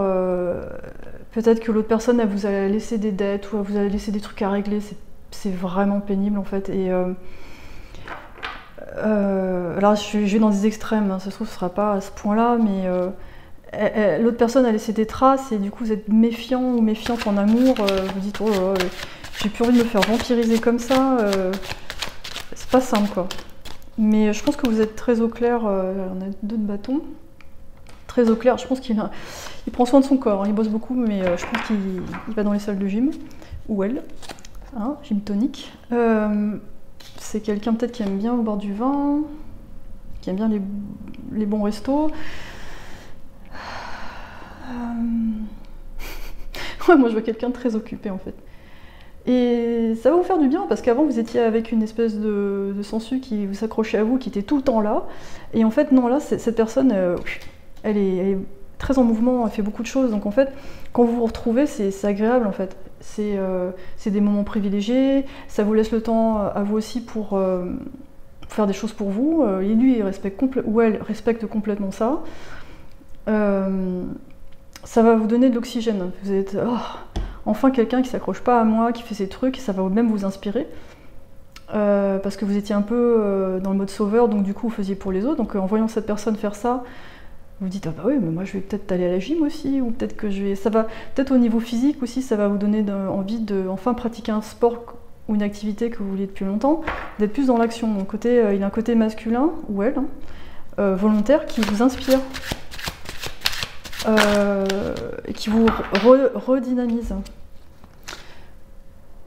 Peut-être que l'autre personne, elle vous a laissé des dettes, ou elle vous a laissé des trucs à régler. C'est vraiment pénible, en fait. Et alors, je vais dans des extrêmes, hein. Ça se trouve, ce ne sera pas à ce point-là, mais... l'autre personne a laissé des traces et du coup vous êtes méfiant ou méfiante en amour, vous dites oh là là, j'ai plus envie de me faire vampiriser comme ça, c'est pas simple quoi. Mais je pense que vous êtes très au clair, on a 2 de bâton, très au clair, je pense qu'il prend soin de son corps, hein. Il bosse beaucoup mais je pense qu'il va dans les salles de gym, ou elle, hein, gym tonique. C'est quelqu'un peut-être qui aime bien boire du vin, qui aime bien les bons restos. Ouais, moi je vois quelqu'un de très occupé en fait. Et ça va vous faire du bien parce qu'avant vous étiez avec une espèce de sensu qui vous s'accrochait à vous, qui était tout le temps là. Et en fait non, là cette personne, elle est très en mouvement, elle fait beaucoup de choses. Donc en fait, quand vous vous retrouvez, c'est agréable en fait. C'est des moments privilégiés, ça vous laisse le temps à vous aussi pour faire des choses pour vous. Et lui, il respecte ou elle respecte complètement ça. Ça va vous donner de l'oxygène. Vous êtes enfin quelqu'un qui s'accroche pas à moi, qui fait ses trucs, et ça va même vous inspirer. Parce que vous étiez un peu dans le mode sauveur, donc du coup vous faisiez pour les autres. Donc en voyant cette personne faire ça, vous dites ah bah oui, mais moi je vais peut-être aller à la gym aussi, ou peut-être que je vais. Ça va peut-être au niveau physique aussi, ça va vous donner envie de enfin pratiquer un sport ou une activité que vous vouliez depuis longtemps, d'être plus dans l'action. Donc il a un côté masculin ou elle, hein, volontaire, qui vous inspire. Et qui vous redynamise.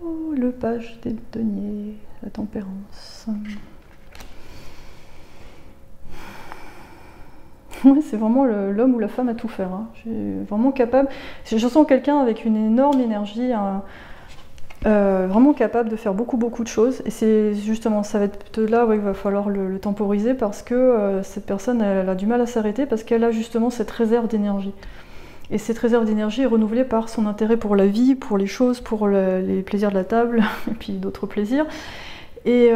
Oh, le page des deniers, la tempérance. Ouais, c'est vraiment l'homme ou la femme à tout faire. Hein. Je suis vraiment capable. Je sens quelqu'un avec une énorme énergie, vraiment capable de faire beaucoup de choses. Et c'est justement, ça va être là où il va falloir le temporiser parce que cette personne, elle a du mal à s'arrêter parce qu'elle a justement cette réserve d'énergie. Et cette réserve d'énergie est renouvelée par son intérêt pour la vie, pour les choses, pour les plaisirs de la table, et puis d'autres plaisirs. Et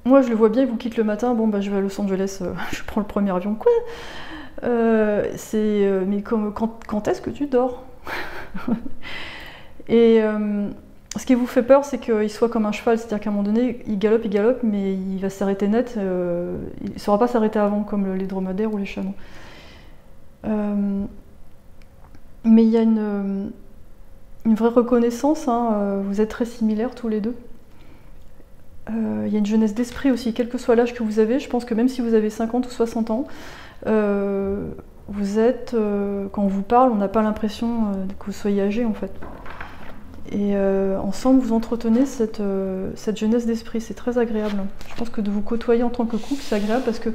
moi, je le vois bien, il vous quitte le matin, bon, bah, je vais à Los Angeles, je prends le premier avion. Quoi mais quand est-ce que tu dors? Et ce qui vous fait peur, c'est qu'il soit comme un cheval, c'est-à-dire qu'à un moment donné, il galope, mais il va s'arrêter net, il ne saura pas s'arrêter avant, comme les dromadaires ou les chameaux. Mais il y a une vraie reconnaissance, hein, vous êtes très similaires tous les deux. Il y a une jeunesse d'esprit aussi, quel que soit l'âge que vous avez. Je pense que même si vous avez 50 ou 60 ans, vous êtes, quand on vous parle, on n'a pas l'impression que vous soyez âgé en fait. Et ensemble, vous entretenez cette jeunesse d'esprit, c'est très agréable. Je pense que de vous côtoyer en tant que couple, c'est agréable parce que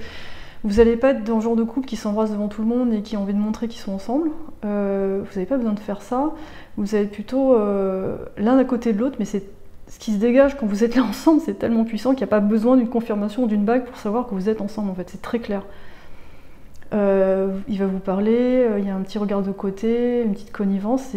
vous n'allez pas être dans le genre de couple qui s'embrasse devant tout le monde et qui a envie de montrer qu'ils sont ensemble. Vous n'avez pas besoin de faire ça. Vous allez plutôt l'un à côté de l'autre, mais c'est ce qui se dégage quand vous êtes là ensemble, c'est tellement puissant qu'il n'y a pas besoin d'une confirmation ou d'une bague pour savoir que vous êtes ensemble, en fait, c'est très clair. Il va vous parler, il y a un petit regard de côté, une petite connivence,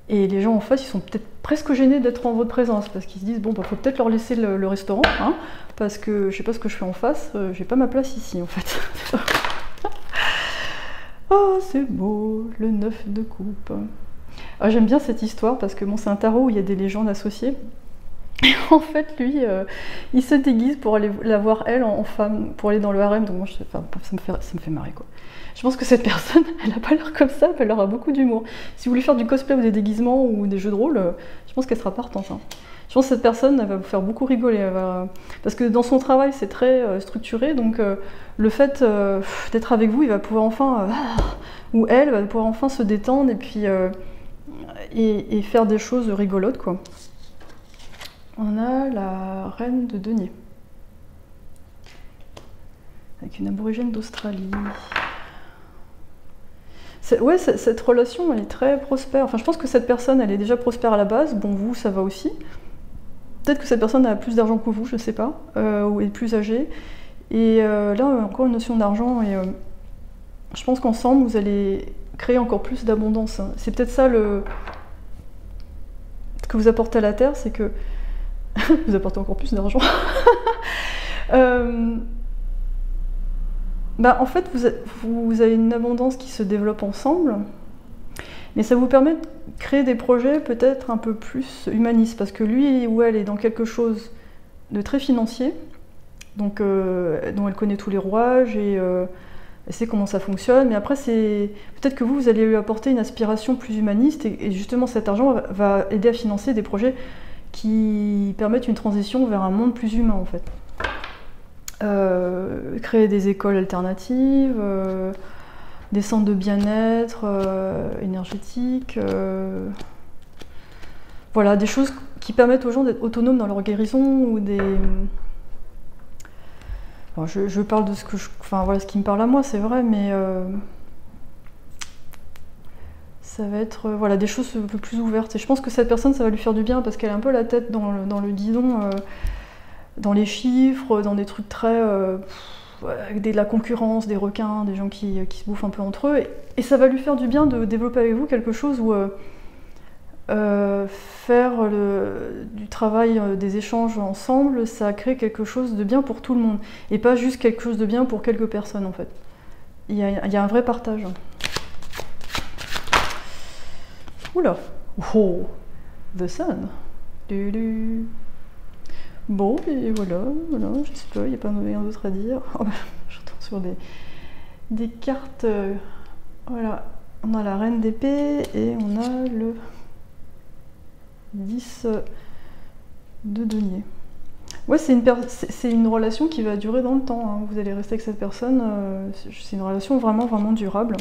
et les gens en face, ils sont peut-être presque gênés d'être en votre présence, parce qu'ils se disent, bon, bah, faut peut-être leur laisser le restaurant, hein, parce que je sais pas ce que je fais en face, j'ai pas ma place ici, en fait. Oh, c'est beau, le 9 de coupe. Ah, j'aime bien cette histoire, parce que bon, c'est un tarot où il y a des légendes associées. Et en fait, lui, il se déguise pour aller la voir, elle, en femme, pour aller dans le harem, donc moi, enfin, ça me fait marrer, quoi. Je pense que cette personne, elle a pas l'air comme ça, mais elle aura beaucoup d'humour. Si vous voulez faire du cosplay ou des déguisements ou des jeux de rôle, je pense qu'elle sera partante. Hein. Je pense que cette personne, elle va vous faire beaucoup rigoler. Parce que dans son travail, c'est très structuré, donc le fait d'être avec vous, il va pouvoir enfin, ou elle va pouvoir enfin se détendre et puis et faire des choses rigolotes, quoi. On a la reine de denier, avec une aborigène d'Australie. Ouais, cette relation, elle est très prospère. Enfin, je pense que cette personne, elle est déjà prospère à la base. Bon, vous, ça va aussi. Peut-être que cette personne a plus d'argent que vous, je sais pas, ou est plus âgée. Et là, on a encore une notion d'argent, et je pense qu'ensemble, vous allez créer encore plus d'abondance. Hein. C'est peut-être ça ce que vous apportez à la Terre, c'est que vous apportez encore plus d'argent. En fait, vous avez une abondance qui se développe ensemble, mais ça vous permet de créer des projets peut-être un peu plus humanistes, parce que lui ou elle est dans quelque chose de très financier, donc, dont elle connaît tous les rouages et elle sait comment ça fonctionne, mais après, peut-être que vous allez lui apporter une aspiration plus humaniste, et justement cet argent va aider à financer des projets qui permettent une transition vers un monde plus humain, en fait. Créer des écoles alternatives, des centres de bien-être énergétique, voilà, des choses qui permettent aux gens d'être autonomes dans leur guérison, ou des... Bon, je parle de ce que enfin voilà, ce qui me parle à moi, c'est vrai, mais ça va être voilà, des choses un peu plus ouvertes. Et je pense que cette personne, ça va lui faire du bien, parce qu'elle a un peu la tête dans le guidon, dans les chiffres, dans des trucs très... avec de la concurrence, des requins, des gens qui se bouffent un peu entre eux. Et ça va lui faire du bien de développer avec vous quelque chose où faire du travail, des échanges ensemble, ça crée quelque chose de bien pour tout le monde. Et pas juste quelque chose de bien pour quelques personnes, en fait. Il y a un vrai partage. Oula! Oh! The Sun! Bon, et voilà, je sais pas, il n'y a pas rien d'autre à dire. Oh, je retourne sur des cartes. Voilà, on a la reine d'épée et on a le 10 de denier. Ouais, c'est une relation qui va durer dans le temps. Hein. Vous allez rester avec cette personne. C'est une relation vraiment, vraiment durable.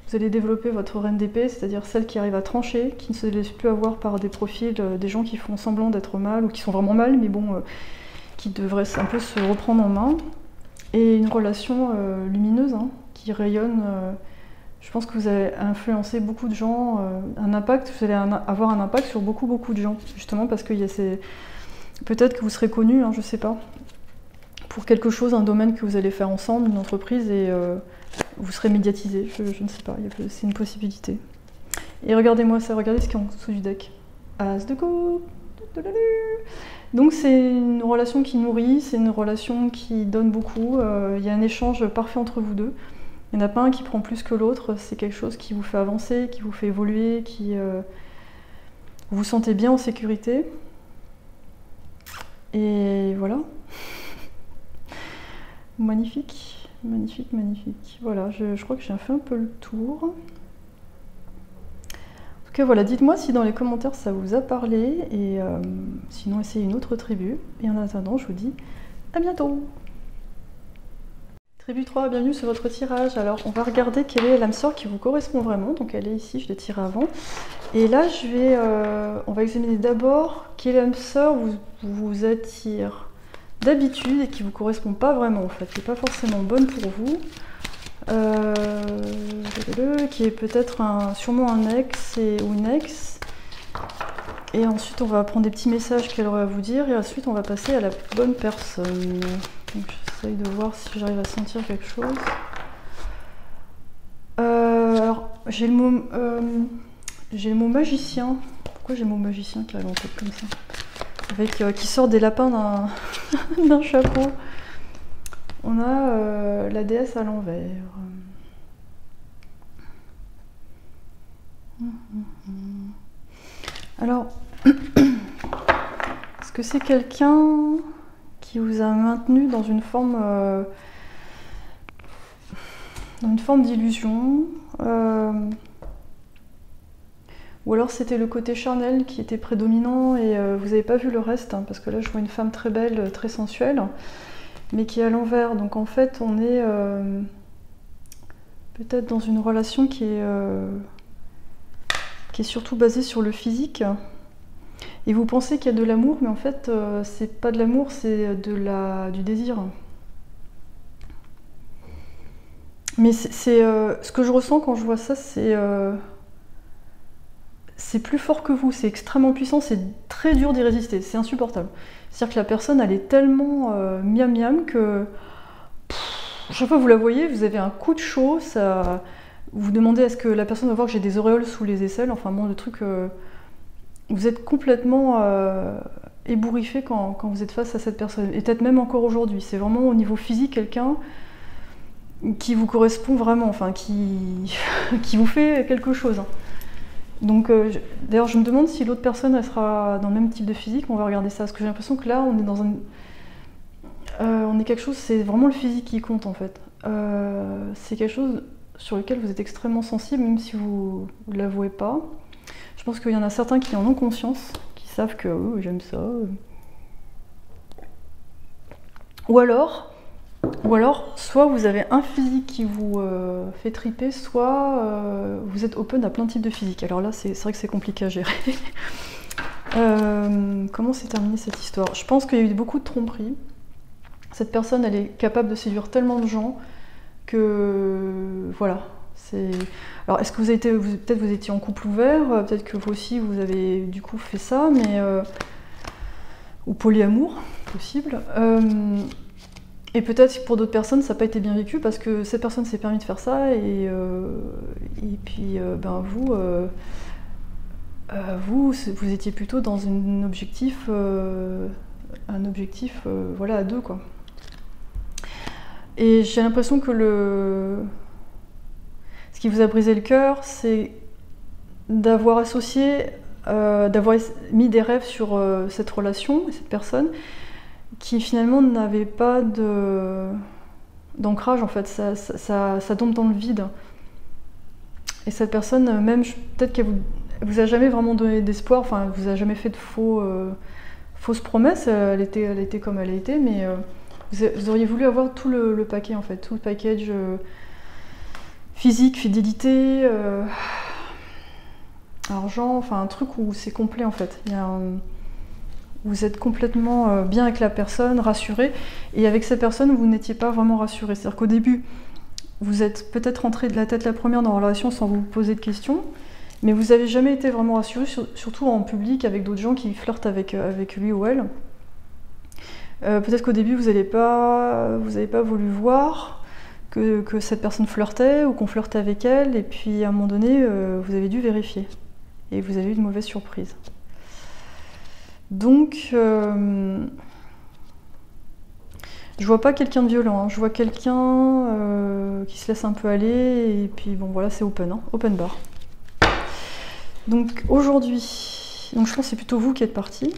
Vous allez développer votre reine d'épée, c'est-à-dire celle qui arrive à trancher, qui ne se laisse plus avoir par des profils, des gens qui font semblant d'être mal, ou qui sont vraiment mal, mais bon, qui devraient un peu se reprendre en main. Et une relation lumineuse, hein, qui rayonne. Je pense que vous allez influencer beaucoup de gens, vous allez avoir un impact sur beaucoup, beaucoup de gens, justement parce qu'il y a peut-être que vous serez connu, hein, je sais pas, pour quelque chose, un domaine que vous allez faire ensemble, une entreprise, et vous serez médiatisé, je ne sais pas, c'est une possibilité. Et regardez-moi ça, regardez ce qu'il y a en dessous du deck. As de coupe. Donc c'est une relation qui nourrit, c'est une relation qui donne beaucoup, il y a un échange parfait entre vous deux. Il n'y en a pas un qui prend plus que l'autre, c'est quelque chose qui vous fait avancer, qui vous fait évoluer, vous vous sentez bien en sécurité. Et voilà. Magnifique, magnifique, magnifique. Voilà, je crois que j'ai fait un peu le tour. En tout cas, voilà, dites-moi si dans les commentaires ça vous a parlé, et sinon essayez une autre tribu. Et en attendant, je vous dis à bientôt. Tribu 3, bienvenue sur votre tirage. Alors, on va regarder quelle est l'âme sœur qui vous correspond vraiment. Donc, elle est ici, je l'ai tirée avant. Et là, on va examiner d'abord quelle âme sœur vous attire d'habitude et qui ne vous correspond pas vraiment, en fait, qui n'est pas forcément bonne pour vous. Qui est peut-être sûrement un ex ou une ex. Et ensuite, on va prendre des petits messages qu'elle aurait à vous dire. Et ensuite, on va passer à la bonne personne. Donc, j'essaye de voir si j'arrive à sentir quelque chose. Alors, j'ai le mot magicien. Pourquoi j'ai le mot magicien qui arrive en tête comme ça? Avec qui sort des lapins d'un chapeau. On a la déesse à l'envers. Alors, est-ce que c'est quelqu'un qui vous a maintenu dans une forme d'illusion, ou alors c'était le côté charnel qui était prédominant et vous n'avez pas vu le reste, hein, parce que là je vois une femme très belle, très sensuelle, mais qui est à l'envers. Donc en fait on est peut-être dans une relation qui est surtout basée sur le physique. Et vous pensez qu'il y a de l'amour, mais en fait c'est pas de l'amour, c'est du désir. Mais ce que je ressens quand je vois ça, c'est plus fort que vous, c'est extrêmement puissant, c'est très dur d'y résister, c'est insupportable. C'est-à-dire que la personne, elle est tellement miam miam que chaque fois que vous la voyez, vous avez un coup de chaud, ça, vous vous demandez est-ce que la personne va voir que j'ai des auréoles sous les aisselles, enfin bon, le truc, vous êtes complètement ébouriffé quand vous êtes face à cette personne, et peut-être même encore aujourd'hui. C'est vraiment au niveau physique quelqu'un qui vous correspond vraiment, enfin qui vous fait quelque chose. Hein. Donc d'ailleurs je me demande si l'autre personne elle sera dans le même type de physique, on va regarder ça, parce que j'ai l'impression que là on est dans on est quelque chose, c'est vraiment le physique qui compte en fait. C'est quelque chose sur lequel vous êtes extrêmement sensible, même si vous ne l'avouez pas. Je pense qu'il y en a certains qui en ont conscience, qui savent que oh, j'aime ça. Ou alors, soit vous avez un physique qui vous fait triper, soit vous êtes open à plein de types de physique. Alors là, c'est vrai que c'est compliqué à gérer. Comment s'est terminée cette histoire? Je pense qu'il y a eu beaucoup de tromperies. Cette personne, elle est capable de séduire tellement de gens que voilà. Alors, est-ce que peut-être vous étiez en couple ouvert, peut-être que vous aussi vous avez du coup fait ça, mais ou polyamour, possible. Et peut-être que pour d'autres personnes, ça n'a pas été bien vécu parce que cette personne s'est permis de faire ça et puis ben vous étiez plutôt dans un objectif voilà, à deux, quoi. Et j'ai l'impression que ce qui vous a brisé le cœur, c'est d'avoir associé, d'avoir mis des rêves sur cette relation, cette personne, qui finalement n'avait pas d'ancrage en fait, ça tombe dans le vide. Et cette personne, même peut-être qu'elle vous a jamais vraiment donné d'espoir, enfin elle vous a jamais fait de fausses promesses, elle était comme elle a été, mais vous auriez voulu avoir tout le paquet en fait, tout le package physique, fidélité, argent, enfin un truc où c'est complet en fait. Vous êtes complètement bien avec la personne, rassuré, et avec cette personne, vous n'étiez pas vraiment rassuré. C'est-à-dire qu'au début, vous êtes peut-être rentré de la tête la première dans la relation sans vous poser de questions, mais vous n'avez jamais été vraiment rassuré, surtout en public, avec d'autres gens qui flirtent avec lui ou elle. Peut-être qu'au début, vous n'avez pas voulu voir que cette personne flirtait, ou qu'on flirtait avec elle, et puis à un moment donné, vous avez dû vérifier, et vous avez eu de mauvaises surprises. Donc, je vois pas quelqu'un de violent, hein. Je vois quelqu'un qui se laisse un peu aller, et puis bon voilà, c'est open, hein, open bar. Donc aujourd'hui, je pense que c'est plutôt vous qui êtes parti.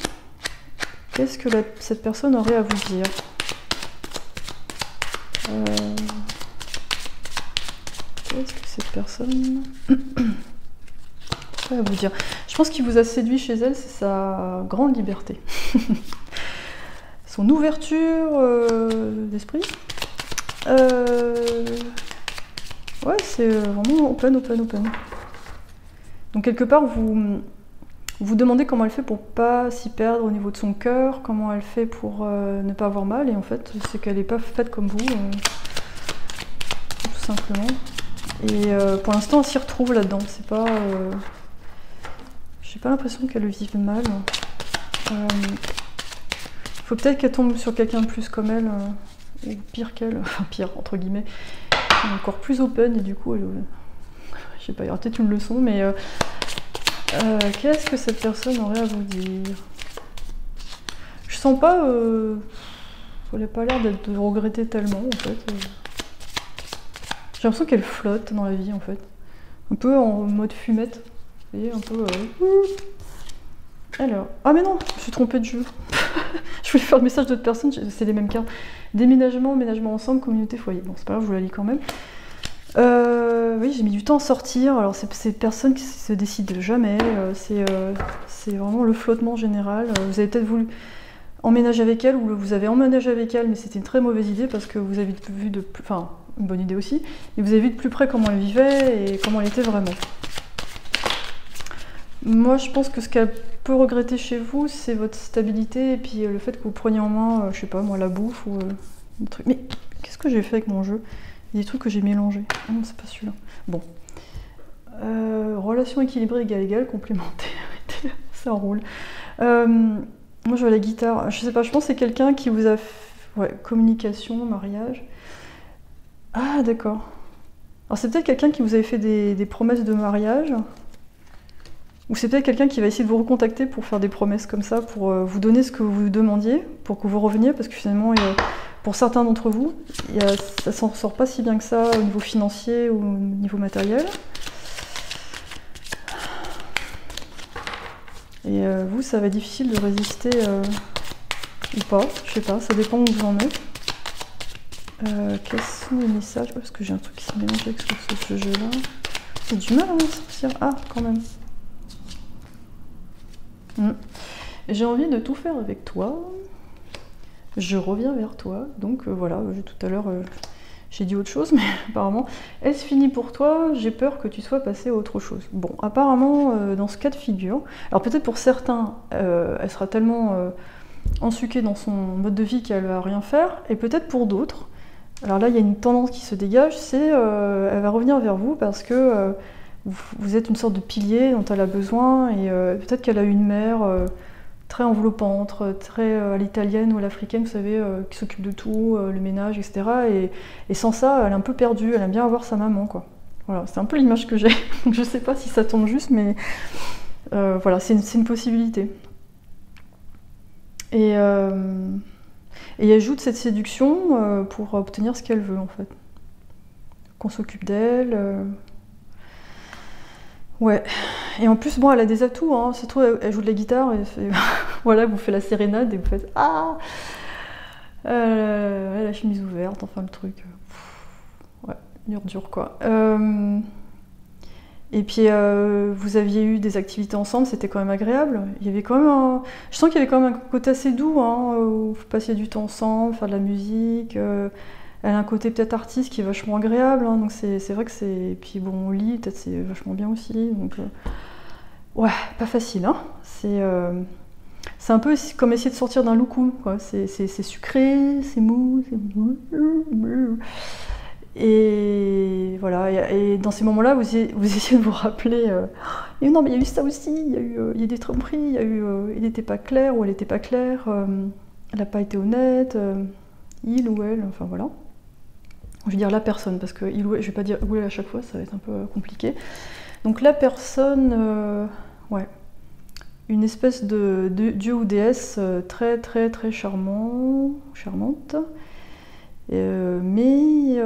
Qu'est-ce que cette personne aurait à vous dire? Qu'est-ce que cette personne à vous dire? Je pense qu'il vous a séduit chez elle, c'est sa grande liberté. Son ouverture d'esprit. Ouais, c'est vraiment open. Donc quelque part, vous demandez comment elle fait pour pas s'y perdre au niveau de son cœur, comment elle fait pour ne pas avoir mal, et en fait, c'est qu'elle n'est pas faite comme vous, tout simplement. Et pour l'instant, on s'y retrouve là-dedans. C'est pas... j'ai pas l'impression qu'elle le vive mal. Faut peut-être qu'elle tombe sur quelqu'un de plus comme elle, ou pire qu'elle, enfin pire entre guillemets, encore plus open et du coup, je sais pas, il y aura peut-être une leçon, mais qu'est-ce que cette personne aurait à vous dire? Je sens pas, elle n'a pas l'air de regretter tellement en fait. J'ai l'impression qu'elle flotte dans la vie en fait, un peu en mode fumette, vous voyez, un peu. Alors, ah mais non, je suis trompée de jeu. Je voulais faire le message d'autres personnes, c'est les mêmes cartes. Déménagement, ménagement ensemble, communauté, foyer. Bon, c'est pas grave, je vous la lis quand même. Oui, j'ai mis du temps à sortir. Alors, c'est personnes qui se décident jamais. C'est vraiment le flottement général. Vous avez peut-être voulu emménager avec elle, ou vous avez emménagé avec elle, mais c'était une très mauvaise idée parce que vous avez vu de plus. Enfin, une bonne idée aussi. Mais vous avez vu de plus près comment elle vivait et comment elle était vraiment. Moi, je pense que ce qu'elle peut regretter chez vous, c'est votre stabilité et puis le fait que vous preniez en main, je sais pas moi, la bouffe ou des trucs. Mais qu'est-ce que j'ai fait avec mon jeu? Il y a des trucs que j'ai mélangés. Ah non, c'est pas celui-là. Bon. Relation équilibrée égale, complémentaire. Ça enroule. Moi, je vois la guitare. Je sais pas, je pense que c'est quelqu'un qui vous a fait... Ouais, communication, mariage. Ah, d'accord. Alors, c'est peut-être quelqu'un qui vous avait fait des promesses de mariage. Ou c'est peut-être quelqu'un qui va essayer de vous recontacter pour faire des promesses comme ça, pour vous donner ce que vous demandiez, pour que vous reveniez, parce que finalement, pour certains d'entre vous, ça s'en sort pas si bien que ça au niveau financier ou au niveau matériel. Et vous, ça va être difficile de résister ou pas, je sais pas, ça dépend où vous en êtes. Quels sont les messages? Parce que j'ai un truc qui s'est mélangé avec ce jeu-là. J'ai du mal à m'en sortir. Ah, quand même. J'ai envie de tout faire avec toi. Je reviens vers toi. Donc voilà, tout à l'heure j'ai dit autre chose, mais apparemment, est-ce fini pour toi? J'ai peur que tu sois passé à autre chose. Bon, apparemment, dans ce cas de figure, alors peut-être pour certains, elle sera tellement ensuquée dans son mode de vie qu'elle va rien faire, et peut-être pour d'autres, alors là il y a une tendance qui se dégage, c'est elle va revenir vers vous parce que vous êtes une sorte de pilier dont elle a besoin, et peut-être qu'elle a une mère très enveloppante, très à l'italienne ou à l'africaine, vous savez, qui s'occupe de tout, le ménage, etc. Et sans ça, elle est un peu perdue, elle aime bien avoir sa maman, quoi. Voilà, c'est un peu l'image que j'ai. Donc je sais pas si ça tombe juste, mais voilà, c'est une possibilité. Et elle ajoute cette séduction pour obtenir ce qu'elle veut, en fait. Qu'on s'occupe d'elle. Ouais, et en plus, bon, elle a des atouts, hein. C'est tout, elle joue de la guitare, et voilà, vous faites la sérénade, et vous faites ah, elle a la chemise ouverte, enfin le truc, ouais, dur quoi. Et puis vous aviez eu des activités ensemble, c'était quand même agréable. Il y avait quand même je sens qu'il y avait quand même un côté assez doux, hein, où vous passiez du temps ensemble, faire de la musique. Elle a un côté peut-être artiste qui est vachement agréable, hein, donc c'est vrai que c'est... Et puis bon, au lit, peut-être c'est vachement bien aussi, donc... Ouais, pas facile, hein. C'est un peu comme essayer de sortir d'un loukoum, quoi. C'est sucré, c'est mou, c'est mou... Et voilà, et dans ces moments-là, vous essayez de vous rappeler... Et non, mais il y a eu ça aussi, il y a des tromperies, il n'était pas clair ou elle n'était pas claire, elle n'a pas été honnête, il ou elle, enfin voilà. Je vais dire la personne, parce que il ou elle, je vais pas dire ou elle à chaque fois, ça va être un peu compliqué. Donc la personne, ouais, une espèce de dieu ou déesse très très très charmante, mais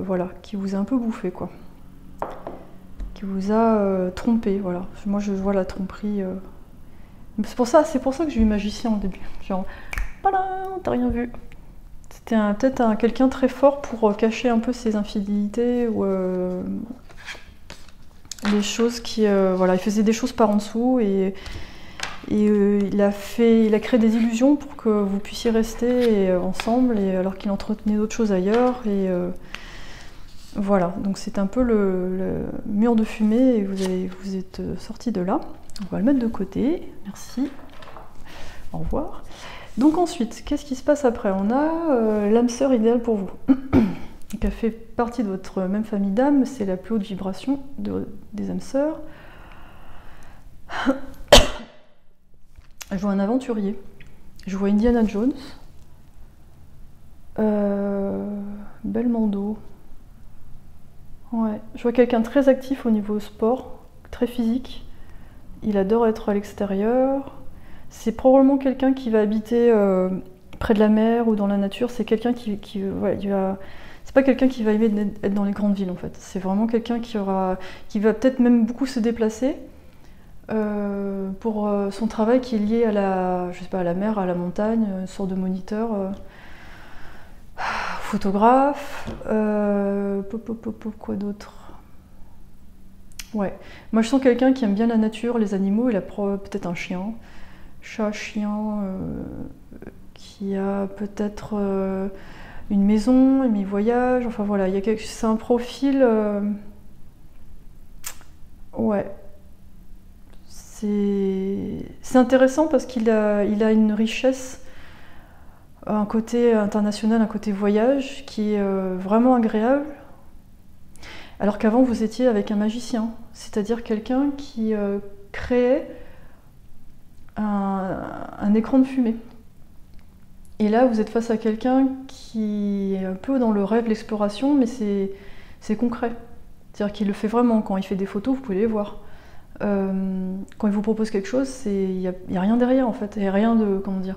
voilà, qui vous a un peu bouffé, quoi. Qui vous a trompé, voilà. Moi je vois la tromperie. C'est pour ça que j'ai eu magicien au début. Genre, voilà, t'as rien vu. C'était peut-être quelqu'un très fort pour cacher un peu ses infidélités ou les choses qui... voilà, il faisait des choses par en dessous et il a créé des illusions pour que vous puissiez rester ensemble, et alors qu'il entretenait d'autres choses ailleurs. Et voilà, donc c'est un peu le mur de fumée, et vous êtes sortis de là. On va le mettre de côté, merci. Au revoir. Donc ensuite, qu'est-ce qui se passe après? On a l'âme sœur idéale pour vous. Donc elle fait partie de votre même famille d'âmes, c'est la plus haute vibration des âmes sœurs. Je vois un aventurier. Je vois Indiana Jones. Belmondo. Ouais. Je vois quelqu'un de très actif au niveau sport, très physique. Il adore être à l'extérieur. C'est probablement quelqu'un qui va habiter près de la mer ou dans la nature. C'est quelqu'un ouais, c'est pas quelqu'un qui va aimer être dans les grandes villes en fait. C'est vraiment quelqu'un qui va peut-être même beaucoup se déplacer pour son travail qui est lié je sais pas, à la mer, à la montagne, une sorte de moniteur, photographe. Quoi d'autre? Ouais, moi je sens quelqu'un qui aime bien la nature, les animaux. Il a peut-être un chien, chat, chien, qui a peut-être une maison, mais il voyage. Enfin voilà, c'est un profil. Ouais, c'est intéressant parce qu'il a une richesse, un côté international, un côté voyage qui est vraiment agréable. Alors qu'avant vous étiez avec un magicien, c'est-à-dire quelqu'un qui créait un écran de fumée. Et là vous êtes face à quelqu'un qui est un peu dans le rêve, l'exploration, mais c'est concret. C'est-à-dire qu'il le fait vraiment. Quand il fait des photos, vous pouvez les voir. Quand il vous propose quelque chose, il n'y a rien derrière en fait. Il n'y a rien de. Comment dire,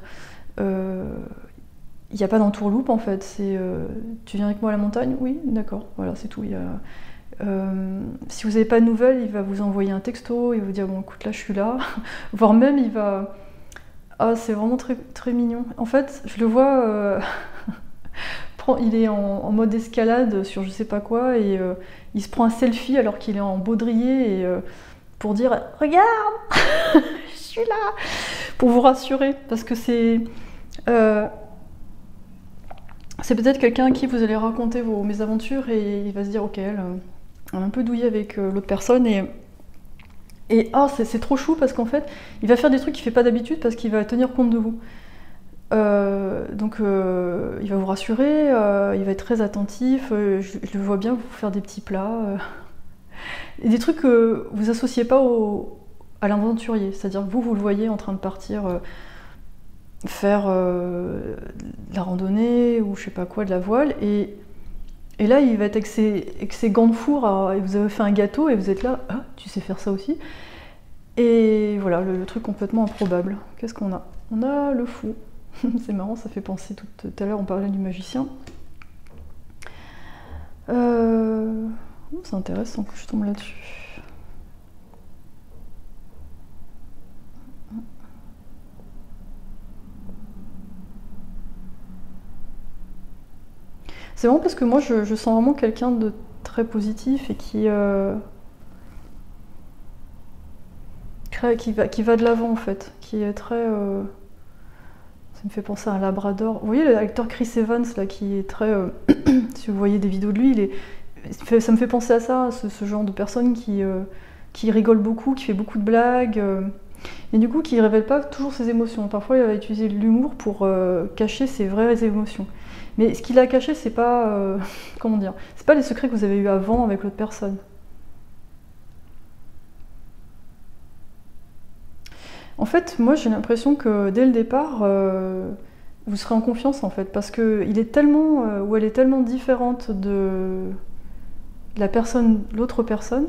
il n'y a pas d'entourloupe en fait. Tu viens avec moi à la montagne? Oui, d'accord. Voilà, c'est tout. Si vous n'avez pas de nouvelles, il va vous envoyer un texto, il va vous dire bon écoute là je suis là. Voire même il va. Ah, c'est vraiment très, très mignon. En fait, je le vois. Il est en mode escalade sur je sais pas quoi et il se prend un selfie alors qu'il est en baudrier et pour dire regarde, je suis là, pour vous rassurer parce que c'est peut-être quelqu'un à qui vous allez raconter vos mésaventures et il va se dire ok, elle est un peu douillée avec l'autre personne et oh, c'est trop chou parce qu'en fait il va faire des trucs qu'il fait pas d'habitude parce qu'il va tenir compte de vous. Donc il va vous rassurer, il va être très attentif, je le vois bien vous faire des petits plats, et des trucs que vous associez pas à l'aventurier, c'est-à-dire que vous le voyez en train de partir faire de la randonnée ou je sais pas quoi, de la voile, et là il va être avec ses gants de four, et vous avez fait un gâteau et vous êtes là, ah, tu sais faire ça aussi, et voilà le truc complètement improbable. Qu'est-ce qu'on a? On a le fou. C'est marrant, ça fait penser tout à l'heure, on parlait du magicien. C'est intéressant que je tombe là-dessus. C'est vraiment parce que moi je sens vraiment quelqu'un de très positif et qui va de l'avant en fait, qui est très. Ça me fait penser à un labrador. Vous voyez l'acteur Chris Evans là qui est très. Si vous voyez des vidéos de lui, ça me fait penser à ça, ce genre de personne qui rigole beaucoup, qui fait beaucoup de blagues, et du coup qui révèle pas toujours ses émotions. Parfois il va utiliser l'humour pour cacher ses vraies émotions. Mais ce qu'il a caché, c'est pas. Comment dire? C'est pas les secrets que vous avez eu avant avec l'autre personne. En fait, moi j'ai l'impression que dès le départ, vous serez en confiance en fait, parce qu'il est tellement, ou elle est tellement différente de l'autre personne.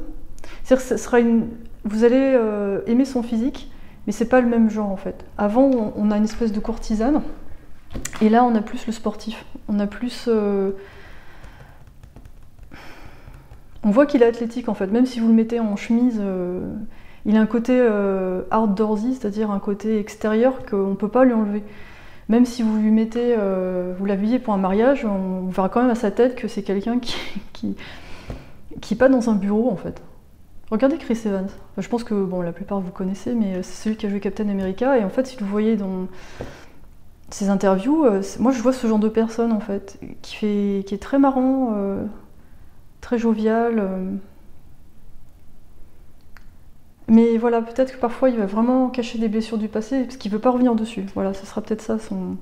C'est-à-dire que vous allez aimer son physique, mais c'est pas le même genre en fait. Avant, on a une espèce de courtisane, et là on a plus le sportif. On a plus. On voit qu'il est athlétique en fait, même si vous le mettez en chemise. Il a un côté outdoorsy, c'est-à-dire un côté extérieur qu'on ne peut pas lui enlever. Même si vous lui mettez, vous l'habillez pour un mariage, on verra quand même à sa tête que c'est quelqu'un qui est pas dans un bureau en fait. Regardez Chris Evans. Enfin, je pense que bon, la plupart vous connaissez, mais c'est celui qui a joué Captain America. Et en fait, si vous voyez dans ses interviews, moi je vois ce genre de personne en fait, qui est très marrant, très jovial. Mais voilà, peut-être que parfois il va vraiment cacher des blessures du passé parce qu'il veut pas revenir dessus. Voilà, ce sera peut-être ça son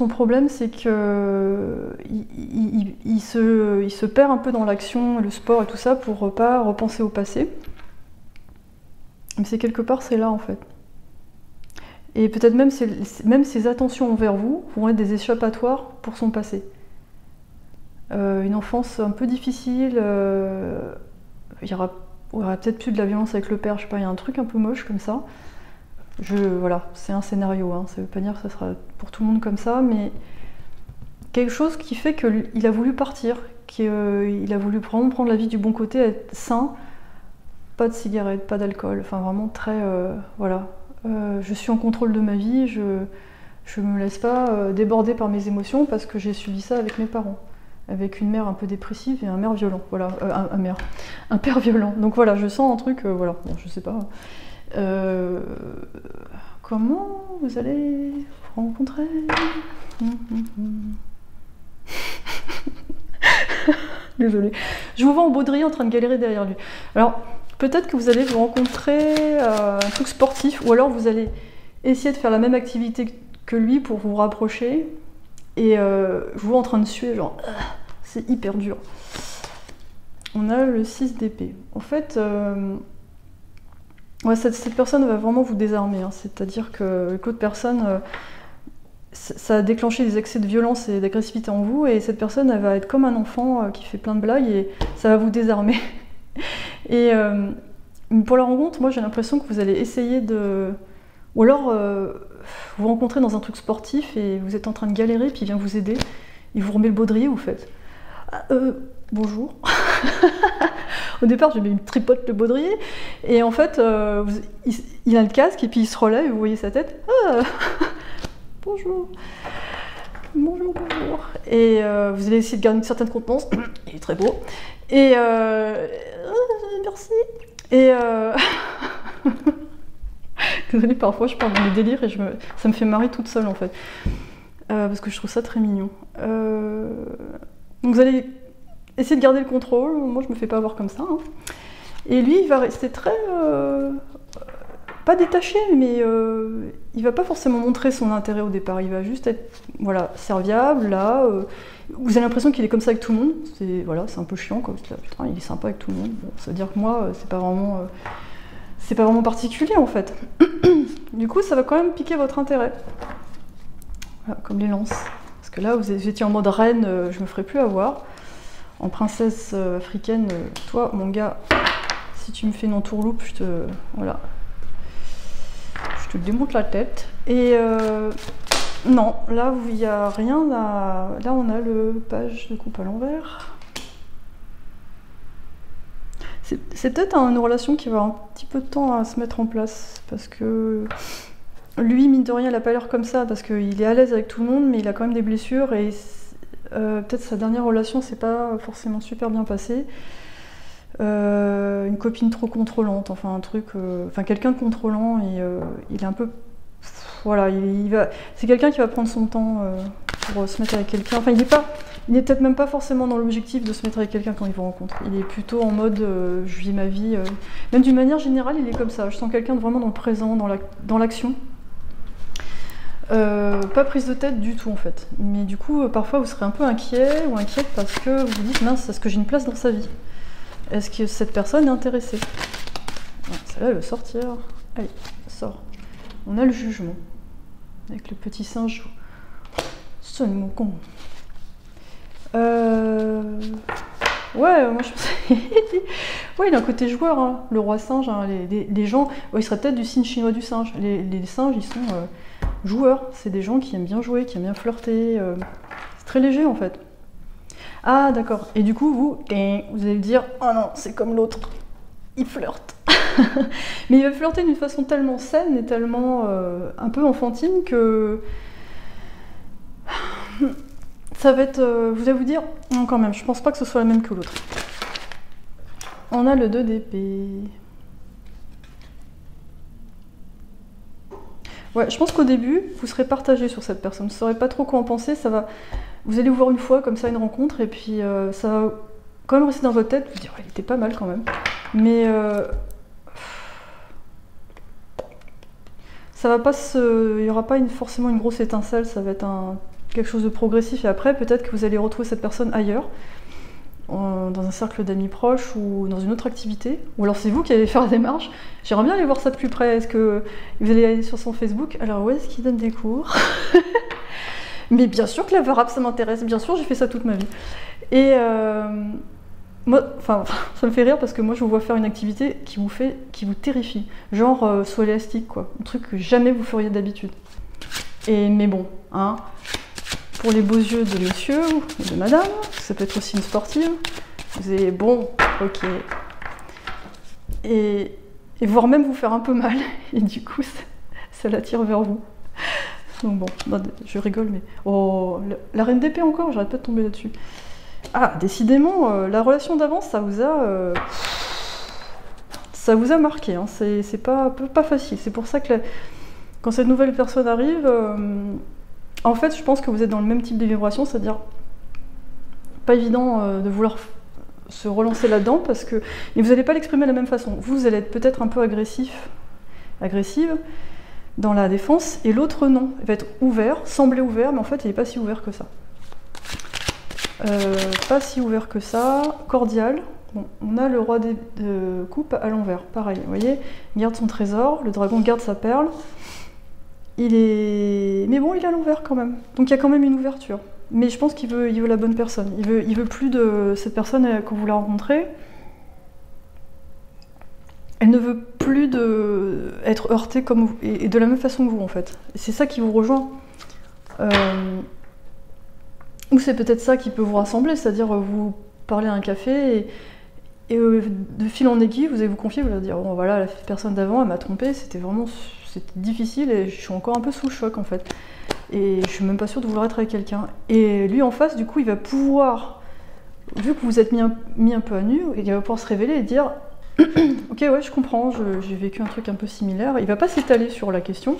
problème, c'est que il se perd un peu dans l'action, le sport et tout ça pour pas repenser au passé. Mais c'est quelque part, c'est là en fait. Et peut-être même, même ses attentions envers vous vont être des échappatoires pour son passé. Une enfance un peu difficile, il y aura peut-être plus de la violence avec le père, je sais pas, il y a un truc un peu moche comme ça. Voilà, c'est un scénario, hein, ça veut pas dire que ça sera pour tout le monde comme ça, mais quelque chose qui fait qu'il a voulu partir, qu'il a voulu vraiment prendre la vie du bon côté, être sain, pas de cigarettes, pas d'alcool, enfin vraiment très, voilà. Je suis en contrôle de ma vie, je me laisse pas déborder par mes émotions parce que j'ai subi ça avec mes parents. Avec une mère un peu dépressive et un père violent, voilà, un père violent. Donc voilà, je sens un truc, voilà, bon, je sais pas. Comment vous allez vous rencontrer? Désolée. Je vous vois en baudrier en train de galérer derrière lui. Alors, peut-être que vous allez vous rencontrer un truc sportif, ou alors vous allez essayer de faire la même activité que lui pour vous rapprocher. Et je vous vois en train de suer, genre, c'est hyper dur. On a le 6 d'épée. En fait, ouais, cette personne va vraiment vous désarmer. Hein. C'est-à-dire que l'autre personne, ça a déclenché des excès de violence et d'agressivité en vous, et cette personne, elle va être comme un enfant qui fait plein de blagues, et ça va vous désarmer. Et pour la rencontre, moi j'ai l'impression que vous allez essayer de... Ou alors, vous rencontrez dans un truc sportif, et vous êtes en train de galérer, puis il vient vous aider, il vous remet le baudrier, vous faites... bonjour. Au départ, j'ai mis une tripote de baudrier, et en fait, il a le casque, et puis il se relève, et vous voyez sa tête. Ah, bonjour. Bonjour, bonjour. Et vous allez essayer de garder une certaine contenance. Il est très beau. Et merci. Et désolée, parfois je parle dans mes délires et ça me fait marrer toute seule en fait. Parce que je trouve ça très mignon. Donc vous allez essayer de garder le contrôle. Moi, je me fais pas avoir comme ça. Hein. Et lui, il va rester très... pas détaché, mais il va pas forcément montrer son intérêt au départ. Il va juste être voilà, serviable, là. Vous avez l'impression qu'il est comme ça avec tout le monde. Voilà, c'est un peu chiant, quoi. Putain, il est sympa avec tout le monde. Bon, ça veut dire que moi, c'est pas vraiment particulier, en fait. Du coup, ça va quand même piquer votre intérêt. Voilà, comme les lances. Parce que là, vous étiez en mode reine, je me ferai plus avoir. En princesse africaine, toi, mon gars, si tu me fais une entourloupe, voilà. Je te démonte la tête. Et non, là, il n'y a rien à... Là, on a le page de coupe à l'envers. C'est peut-être une relation qui va avoir un petit peu de temps à se mettre en place. Parce que lui, mine de rien, il n'a pas l'air comme ça. Parce qu'il est à l'aise avec tout le monde, mais il a quand même des blessures. Et peut-être sa dernière relation, c'est pas forcément super bien passé. Une copine trop contrôlante, enfin un truc, enfin quelqu'un de contrôlant, et il est un peu, voilà, c'est quelqu'un qui va prendre son temps pour se mettre avec quelqu'un. Enfin, il n'est peut-être même pas forcément dans l'objectif de se mettre avec quelqu'un quand il vous rencontre. Il est plutôt en mode, je vis ma vie. Même d'une manière générale, il est comme ça. Je sens quelqu'un de vraiment dans le présent, dans l'action. Pas prise de tête du tout en fait. Mais du coup, parfois vous serez un peu inquiet ou inquiète parce que vous vous dites, mince, est-ce que j'ai une place dans sa vie? Est-ce que cette personne est intéressée? Celle-là, elle veut sortir. Allez, sort. On a le jugement. Avec le petit singe. C'est mon con. Ouais, moi je pense... ouais, il a un côté joueur, hein. Le roi singe. Hein. Les gens... Ouais, il serait peut-être du signe chinois du singe. Les singes, ils sont joueurs. C'est des gens qui aiment bien jouer, qui aiment bien flirter. C'est très léger, en fait. Ah, d'accord. Et du coup, vous allez dire, oh non, c'est comme l'autre. Il flirte. Mais il va flirter d'une façon tellement saine et tellement un peu enfantine que... ça va être... vous allez vous dire, non, quand même, je pense pas que ce soit la même que l'autre. On a le 2 d'épée. Ouais, je pense qu'au début, vous serez partagé sur cette personne. Vous ne saurez pas trop quoi en penser. Ça va... Vous allez vous voir une fois, comme ça, une rencontre, et puis ça va quand même rester dans votre tête. Vous dire, il était pas mal quand même. Mais ça va pas il n'y aura pas forcément une grosse étincelle. Ça va être quelque chose de progressif. Et après, peut-être que vous allez retrouver cette personne ailleurs. dans un cercle d'amis proches ou dans une autre activité, ou alors c'est vous qui allez faire la démarche. J'aimerais bien aller voir ça de plus près. Est-ce que vous allez aller sur son Facebook? Alors où est-ce qu'il donne des cours? Mais bien sûr que la VRAP, ça m'intéresse, bien sûr, j'ai fait ça toute ma vie. Et moi, enfin, ça me fait rire parce que moi je vous vois faire une activité qui vous terrifie. Genre saut élastique, quoi. Un truc que jamais vous feriez d'habitude. Mais bon, hein, pour les beaux yeux de monsieur ou de madame, ça peut être aussi une sportive, vous avez bon, ok. Et voire même vous faire un peu mal, et du coup ça l'attire vers vous. Donc bon, non, je rigole, mais... Oh, la reine d'épée encore, j'arrête pas de tomber là-dessus. Ah, décidément, la relation d'avance, ça vous a marqué, hein. C'est pas facile. C'est pour ça que quand cette nouvelle personne arrive, en fait, je pense que vous êtes dans le même type de vibration, c'est-à-dire pas évident de vouloir se relancer là-dedans, parce que... Mais vous n'allez pas l'exprimer de la même façon. Vous allez être peut-être un peu agressive, dans la défense, et l'autre non. Il va être ouvert, sembler ouvert, mais en fait il n'est pas si ouvert que ça. Cordial. Bon, on a le roi de coupe à l'envers, pareil, vous voyez, il garde son trésor, le dragon garde sa perle, mais bon, il est à l'envers quand même, donc il y a quand même une ouverture. Mais je pense qu'il veut la bonne personne, il veut plus de cette personne quand vous la rencontrez. Elle ne veut plus être heurtée comme vous, et de la même façon que vous, en fait. C'est ça qui vous rejoint. Ou c'est peut-être ça qui peut vous rassembler, c'est-à-dire vous parlez à un café et de fil en aiguille, vous allez vous confier, vous allez dire bon voilà, la personne d'avant, elle m'a trompée, c'était difficile et je suis encore un peu sous le choc, en fait. Et je suis même pas sûre de vouloir être avec quelqu'un. Et lui, en face, du coup, il va pouvoir, vu que vous êtes mis un peu à nu, il va pouvoir se révéler et dire ok, ouais, je comprends, j'ai vécu un truc un peu similaire. Il va pas s'étaler sur la question,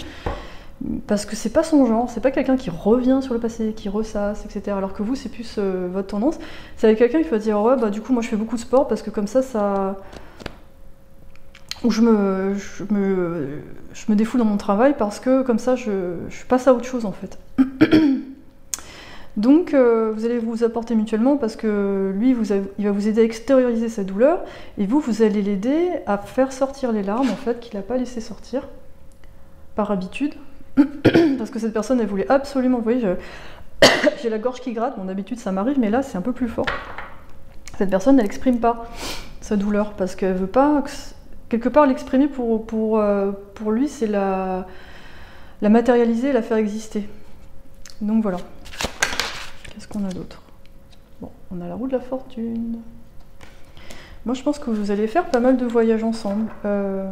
parce que c'est pas son genre, c'est pas quelqu'un qui revient sur le passé, qui ressasse, etc. Alors que vous, c'est plus votre tendance. C'est avec quelqu'un qui va dire ouais, bah du coup, moi je fais beaucoup de sport parce que comme ça... Ou je me défoule dans mon travail parce que comme ça, je passe à autre chose, en fait. Donc vous allez vous apporter mutuellement parce que lui, il va vous aider à extérioriser sa douleur et vous allez l'aider à faire sortir les larmes, en fait, qu'il n'a pas laissé sortir par habitude. Parce que cette personne, elle voulait absolument, vous voyez, j'ai la gorge qui gratte, bon d'habitude ça m'arrive, mais là c'est un peu plus fort. Cette personne, elle n'exprime pas sa douleur parce qu'elle veut pas, quelque part l'exprimer pour lui, c'est la matérialiser, la faire exister. Donc voilà. Qu'est-ce qu'on a d'autre? Bon, on a la roue de la fortune. Moi, je pense que vous allez faire pas mal de voyages ensemble. Je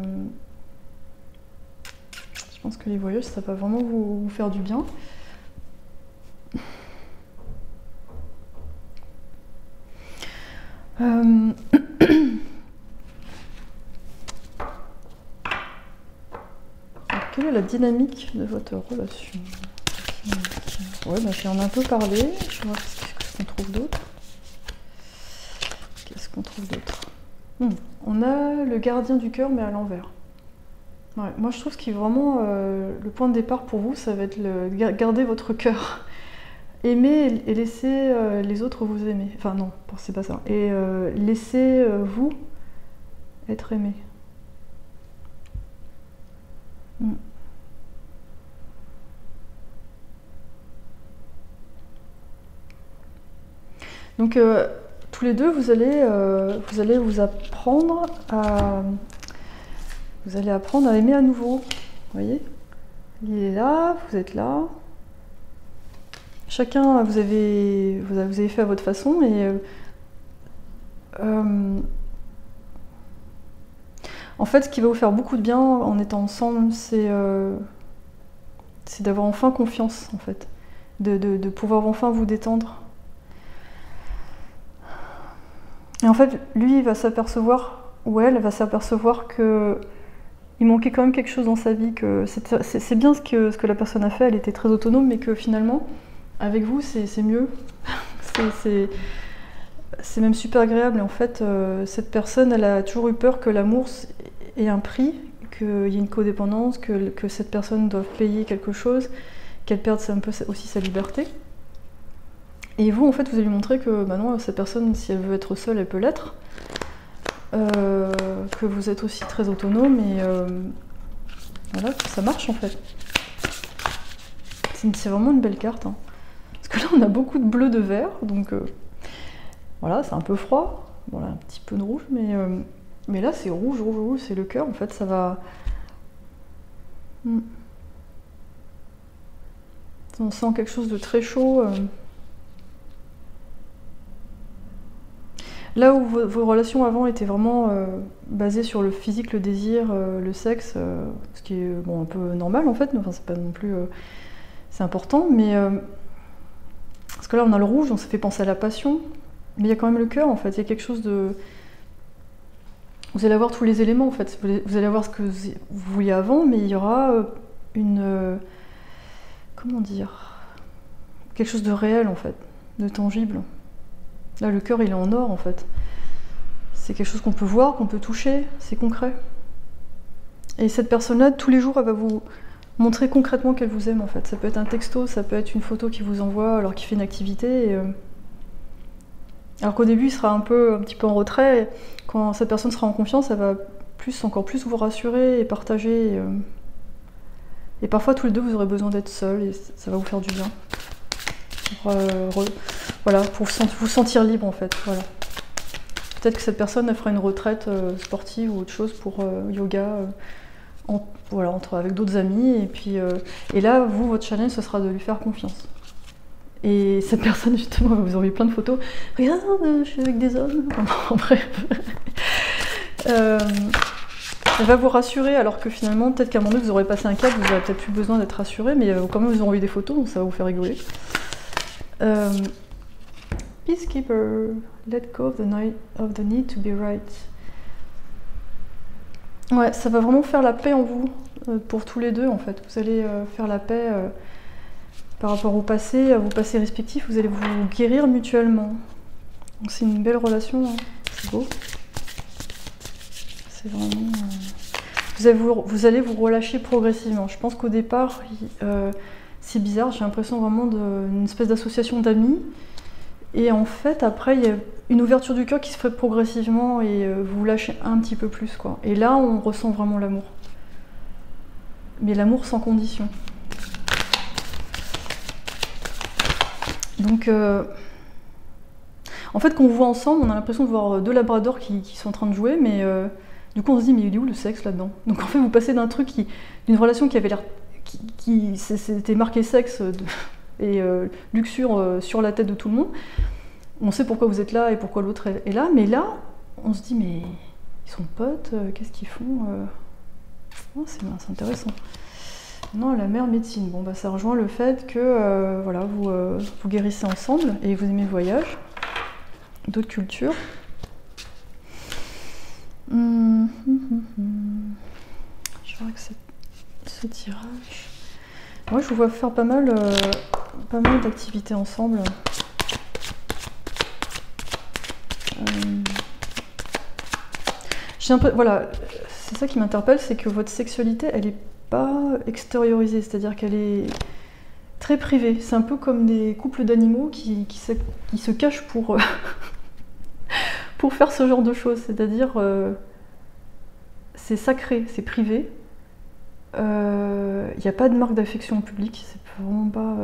pense que les voyages, ça va vraiment vous faire du bien. Quelle est la dynamique de votre relation? Ouais, bah, j'en ai un peu parlé. Je vais voir ce qu'on trouve d'autre. Qu'est-ce qu'on trouve d'autre? On a le gardien du cœur, mais à l'envers. Ouais, moi, je trouve que vraiment le point de départ pour vous, ça va être garder votre cœur. Aimer et laisser les autres vous aimer. Enfin, non, c'est pas ça. Et laisser vous être aimé. Donc tous les deux, vous allez apprendre à aimer à nouveau. Vous voyez, il est là, vous êtes là. Chacun, vous avez fait à votre façon et en fait, ce qui va vous faire beaucoup de bien en étant ensemble, c'est d'avoir enfin confiance, en fait, de pouvoir enfin vous détendre. Et en fait, lui, il va s'apercevoir, ou elle va s'apercevoir que il manquait quand même quelque chose dans sa vie, que c'est bien ce que la personne a fait, elle était très autonome, mais que finalement, avec vous, c'est mieux. C'est même super agréable. Et en fait, cette personne, elle a toujours eu peur que l'amour ait un prix, qu'il y ait une codépendance, que cette personne doive payer quelque chose, qu'elle perde un peu aussi sa liberté. Et vous, en fait, vous allez lui montrer que maintenant, cette personne, si elle veut être seule, elle peut l'être. Que vous êtes aussi très autonome et voilà, que ça marche en fait. C'est vraiment une belle carte. Hein. Parce que là, on a beaucoup de bleu, de vert, donc voilà, c'est un peu froid. Voilà, un petit peu de rouge, mais là, c'est rouge, rouge, rouge, c'est le cœur. En fait, ça va. On sent quelque chose de très chaud. Là où vos relations avant étaient vraiment basées sur le physique, le désir, le sexe, ce qui est bon, un peu normal en fait, enfin c'est pas non plus... c'est important, mais... parce que là on a le rouge, donc ça fait penser à la passion, mais il y a quand même le cœur en fait, il y a quelque chose de... Vous allez avoir tous les éléments en fait, vous allez avoir ce que vous vouliez avant, mais il y aura une... comment dire? Quelque chose de réel en fait, de tangible. Là, le cœur, il est en or, en fait. C'est quelque chose qu'on peut voir, qu'on peut toucher, c'est concret. Et cette personne-là, tous les jours, elle va vous montrer concrètement qu'elle vous aime, en fait. Ça peut être un texto, ça peut être une photo qu'il vous envoie alors qu'il fait une activité. Alors qu'au début, il sera un petit peu en retrait. Et quand cette personne sera en confiance, elle va encore plus vous rassurer et partager. Et parfois, tous les deux, vous aurez besoin d'être seuls et ça va vous faire du bien. Voilà, pour vous sentir libre en fait. Voilà. Peut-être que cette personne elle fera une retraite sportive ou autre chose pour yoga, voilà, avec d'autres amis. Et puis et là, votre challenge, ce sera de lui faire confiance. Et cette personne, justement, vous envoyer plein de photos. Regarde, je suis avec des hommes. En bref. Elle va vous rassurer, alors que finalement, peut-être qu'à un moment donné, vous aurez passé un cap, vous n'aurez peut-être plus besoin d'être rassuré, mais quand même, vous envoyer des photos, donc ça va vous faire rigoler. Peacekeeper, let go of the need to be right. Ouais, ça va vraiment faire la paix en vous, pour tous les deux en fait. Vous allez faire la paix par rapport au passé, à vos passés respectifs, vous allez vous guérir mutuellement. Donc c'est une belle relation, hein. C'est beau. C'est vraiment... Vous allez vous relâcher progressivement. Je pense qu'au départ, c'est bizarre, j'ai l'impression vraiment d'une espèce d'association d'amis. Et en fait, après, il y a une ouverture du cœur qui se fait progressivement et vous lâchez un petit peu plus, quoi. Et là, on ressent vraiment l'amour. Mais l'amour sans condition. Donc, en fait, quand on vous voit ensemble, on a l'impression de voir deux labradors qui sont en train de jouer, mais du coup, on se dit, mais il est où le sexe là-dedans? Donc, en fait, vous passez d'un truc d'une relation qui avait l'air... c'était marqué sexe... et luxure sur la tête de tout le monde. On sait pourquoi vous êtes là et pourquoi l'autre est là, mais là, on se dit, mais ils sont potes, qu'est-ce qu'ils font oh, c'est intéressant. Non, la mère médecine, bon, bah, ça rejoint le fait que voilà, vous guérissez ensemble et vous aimez le voyage, d'autres cultures. Je vois que ce tirage... Moi, je vous vois faire pas mal d'activités ensemble. Voilà, c'est ça qui m'interpelle, c'est que votre sexualité, elle n'est pas extériorisée, c'est-à-dire qu'elle est très privée. C'est un peu comme des couples d'animaux qui se cachent pour faire ce genre de choses. C'est-à-dire, c'est sacré, c'est privé. Il n'y a pas de marque d'affection publique, c'est vraiment pas...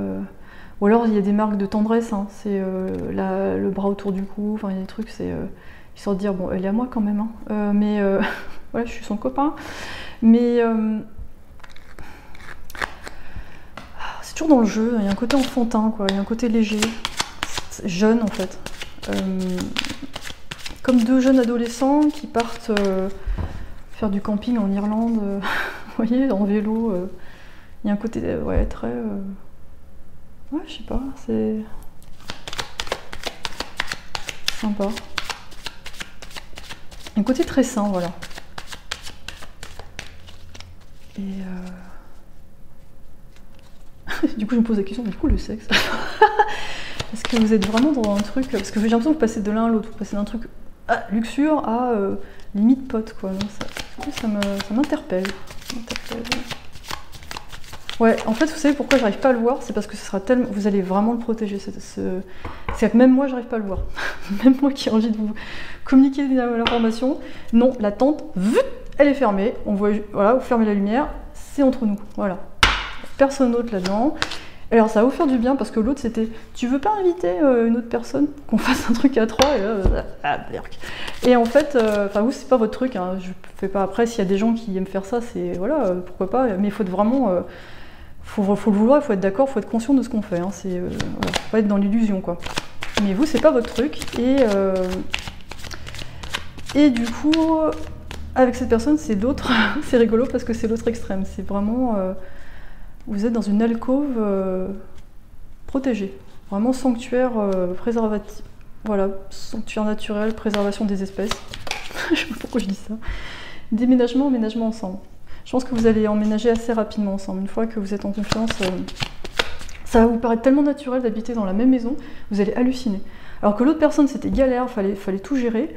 Ou alors il y a des marques de tendresse, hein. C'est le bras autour du cou, enfin il y a des trucs, c'est histoire de dire, bon, elle est à moi quand même, hein. Mais voilà, je suis son copain. Mais c'est toujours dans le jeu, il y a un côté enfantin, quoi. Il y a un côté léger, jeune en fait. Comme deux jeunes adolescents qui partent faire du camping en Irlande. Vous voyez, en vélo, il y a un côté, ouais, très... ouais, je sais pas, c'est... sympa. Un côté très sain, voilà. Et... du coup, je me pose la question, du coup, le sexe. Est-ce que vous êtes vraiment dans un truc... Parce que j'ai l'impression que vous passez de l'un à l'autre, vous passez d'un truc luxure à limite pote, quoi. Donc ça m'interpelle. Ouais, en fait, vous savez pourquoi j'arrive pas à le voir? C'est parce que ce sera tellement... Vous allez vraiment le protéger. C'est que même moi, j'arrive pas à le voir. Même moi qui ai envie de vous communiquer l'information. Non, la tente, elle est fermée. On voit, voilà, vous fermez la lumière, c'est entre nous. Voilà. Personne d'autre là-dedans. Alors ça va vous faire du bien parce que l'autre c'était tu veux pas inviter une autre personne qu'on fasse un truc à trois et en fait enfin vous c'est pas votre truc hein, je fais pas après s'il y a des gens qui aiment faire ça c'est voilà pourquoi pas mais il faut être vraiment faut le vouloir, il faut être d'accord, il faut être conscient de ce qu'on fait hein, c'est voilà, faut pas être dans l'illusion quoi. Mais vous c'est pas votre truc et du coup avec cette personne c'est l'autre c'est rigolo parce que c'est l'autre extrême c'est vraiment vous êtes dans une alcôve protégée, vraiment sanctuaire préservatif, voilà, sanctuaire naturel, préservation des espèces. Je sais pas pourquoi je dis ça. Déménagement, emménagement ensemble. Je pense que vous allez emménager assez rapidement ensemble. Une fois que vous êtes en confiance, ça va vous paraître tellement naturel d'habiter dans la même maison, vous allez halluciner. Alors que l'autre personne, c'était galère, fallait tout gérer.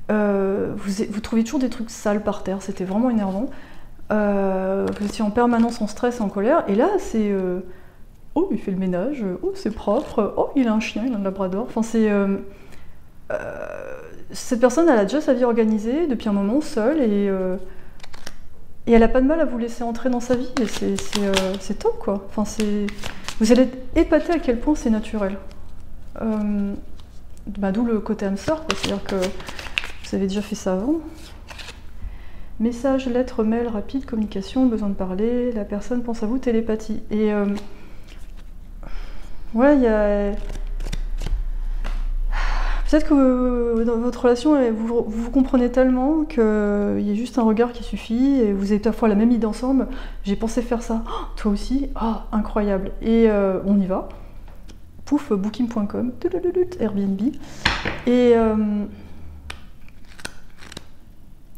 Vous trouviez toujours des trucs sales par terre, c'était vraiment énervant. Vous étiez en permanence en stress et en colère, et là c'est oh il fait le ménage, oh c'est propre, oh il a un chien, il a un labrador, enfin c'est cette personne elle a déjà sa vie organisée depuis un moment seule et elle a pas de mal à vous laisser entrer dans sa vie et c'est top quoi, enfin c'est vous allez être épaté à quel point c'est naturel. D'où le côté âme sœur quoi, c'est-à-dire que vous avez déjà fait ça avant. Message, lettre, mail, rapide, communication, besoin de parler, la personne pense à vous, télépathie. Et ouais, il y a... Peut-être que dans votre relation, vous comprenez tellement qu'il y a juste un regard qui suffit, et vous avez parfois la même idée ensemble. J'ai pensé faire ça, oh, toi aussi, oh, incroyable. Et on y va. Pouf, booking.com, Airbnb. Et...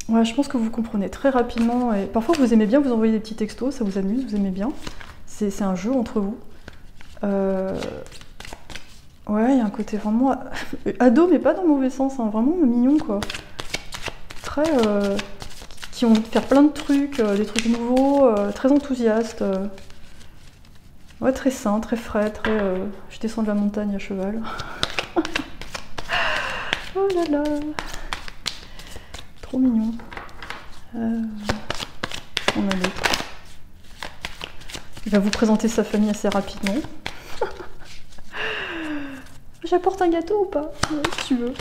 ouais, je pense que vous comprenez très rapidement. Et parfois, vous aimez bien vous envoyer des petits textos, ça vous amuse, vous aimez bien. C'est un jeu entre vous. Ouais, il y a un côté vraiment ado, mais pas dans le mauvais sens, hein, vraiment mignon, quoi. Très... qui ont envie de faire plein de trucs, des trucs nouveaux, très enthousiastes. Ouais, très sain, très frais, très... je descends de la montagne à cheval. Oh là là. Trop mignon. On a d'autres. Il va vous présenter sa famille assez rapidement. J'apporte un gâteau ou pas? Ouais, si tu veux.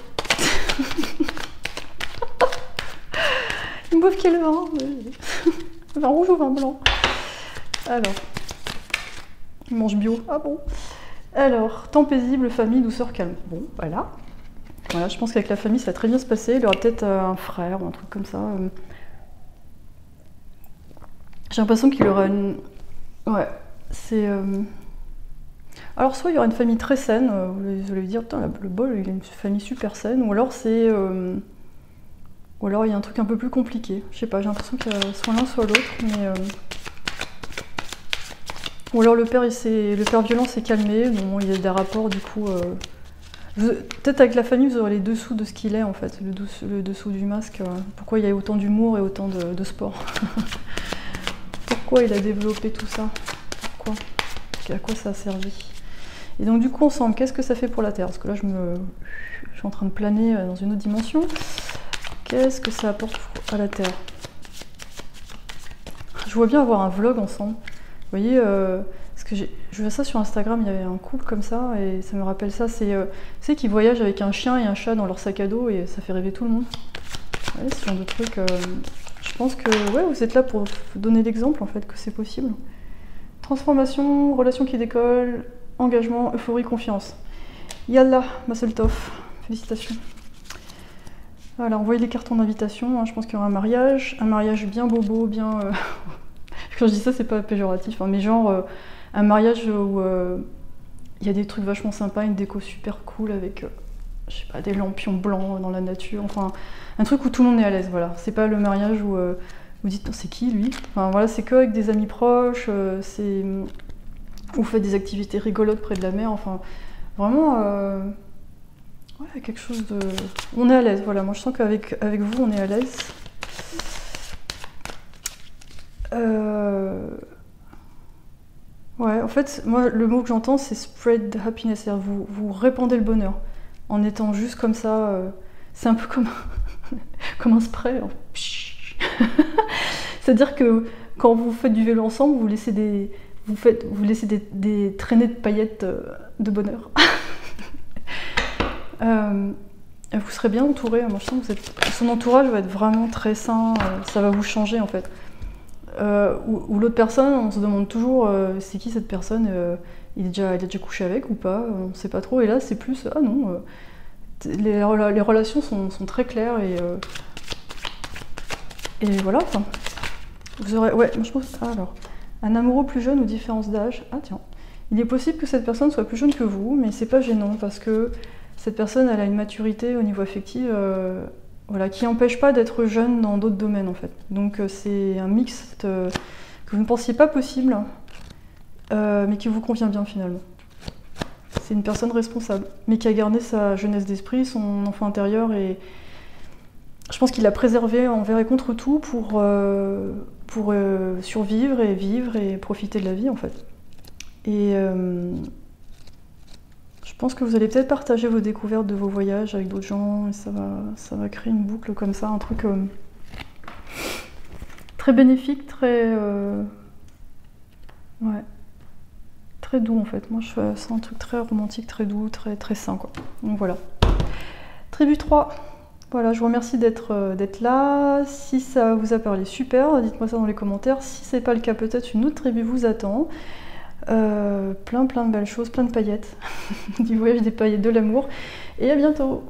Une bouffe quel vin? Vin rouge ou vin blanc? Alors. Il mange bio. Ah bon? Alors, temps paisible, famille, douceur, calme. Bon, voilà. Voilà, je pense qu'avec la famille, ça va très bien se passer. Il aura peut-être un frère ou un truc comme ça. J'ai l'impression qu'il aura une... Ouais, c'est... Alors, soit il y aura une famille très saine, vous allez vous dire, putain, le bol, il a une famille super saine, ou alors c'est... Ou alors il y a un truc un peu plus compliqué. Je sais pas, j'ai l'impression qu'il y a soit l'un, soit l'autre, mais... Ou alors le père violent s'est calmé, bon, il y a des rapports, du coup... Peut-être avec la famille, vous aurez les dessous de ce qu'il est, en fait, le dessous du masque. Pourquoi il y a autant d'humour et autant de sport. Pourquoi il a développé tout ça? Pourquoi? À quoi ça a servi? Et donc du coup, ensemble, qu'est-ce que ça fait pour la Terre? Parce que là, je suis en train de planer dans une autre dimension. Qu'est-ce que ça apporte à la Terre? Je vois bien avoir un vlog ensemble. Vous voyez, parce que je vois ça sur Instagram, il y avait un couple comme ça, et ça me rappelle ça. C'est qu'ils voyagent avec un chien et un chat dans leur sac à dos, et ça fait rêver tout le monde. Ouais, ce genre de truc. Je pense que ouais, vous êtes là pour donner l'exemple, en fait, que c'est possible. Transformation, relation qui décolle, engagement, euphorie, confiance. Yallah, Masseltoff, félicitations. Voilà, envoyez les cartons d'invitation, hein, je pense qu'il y aura un mariage bien bobo, bien... Quand je dis ça, c'est pas péjoratif, hein, mais genre un mariage où il y a des trucs vachement sympas, une déco super cool avec, je sais pas, des lampions blancs dans la nature, enfin, un truc où tout le monde est à l'aise, voilà. C'est pas le mariage où vous dites, c'est qui lui? Enfin voilà, c'est que avec des amis proches, vous faites des activités rigolotes près de la mer, enfin, vraiment, ouais, quelque chose de... On est à l'aise, voilà, moi je sens qu'avec vous, on est à l'aise. Ouais, en fait, moi, le mot que j'entends, c'est spread the happiness, c'est-à-dire vous répandez le bonheur en étant juste comme ça. C'est un peu comme, comme un spray. C'est-à-dire que quand vous faites du vélo ensemble, vous laissez des traînées de paillettes de bonheur. Vous serez bien entouré. Moi, je sens que son entourage va être vraiment très sain. Ça va vous changer en fait. Ou l'autre personne, on se demande toujours c'est qui cette personne, il a déjà couché avec ou pas, on ne sait pas trop. Et là, c'est plus ah non, les relations sont très claires et voilà. Enfin, vous aurez, ouais, je pense. Ah, alors, un amoureux plus jeune ou différence d'âge. Ah tiens, il est possible que cette personne soit plus jeune que vous, mais c'est pas gênant parce que cette personne, elle a une maturité au niveau affectif. Voilà, qui n'empêche pas d'être jeune dans d'autres domaines en fait. Donc c'est un mix que vous ne pensiez pas possible, mais qui vous convient bien finalement. C'est une personne responsable, mais qui a gardé sa jeunesse d'esprit, son enfant intérieur, et je pense qu'il l'a préservé envers et contre tout pour survivre et vivre et profiter de la vie en fait. Et je pense que vous allez peut-être partager vos découvertes de vos voyages avec d'autres gens et ça va créer une boucle comme ça, un truc très bénéfique, ouais, très doux en fait. Moi je sens un truc très romantique, très doux, très sain quoi. Donc voilà. Tribu 3. Voilà, je vous remercie d'être là. Si ça vous a parlé, super, dites-moi ça dans les commentaires. Si c'est pas le cas, peut-être une autre tribu vous attend. Plein de belles choses, plein de paillettes, du voyage des paillettes de l'amour, et à bientôt!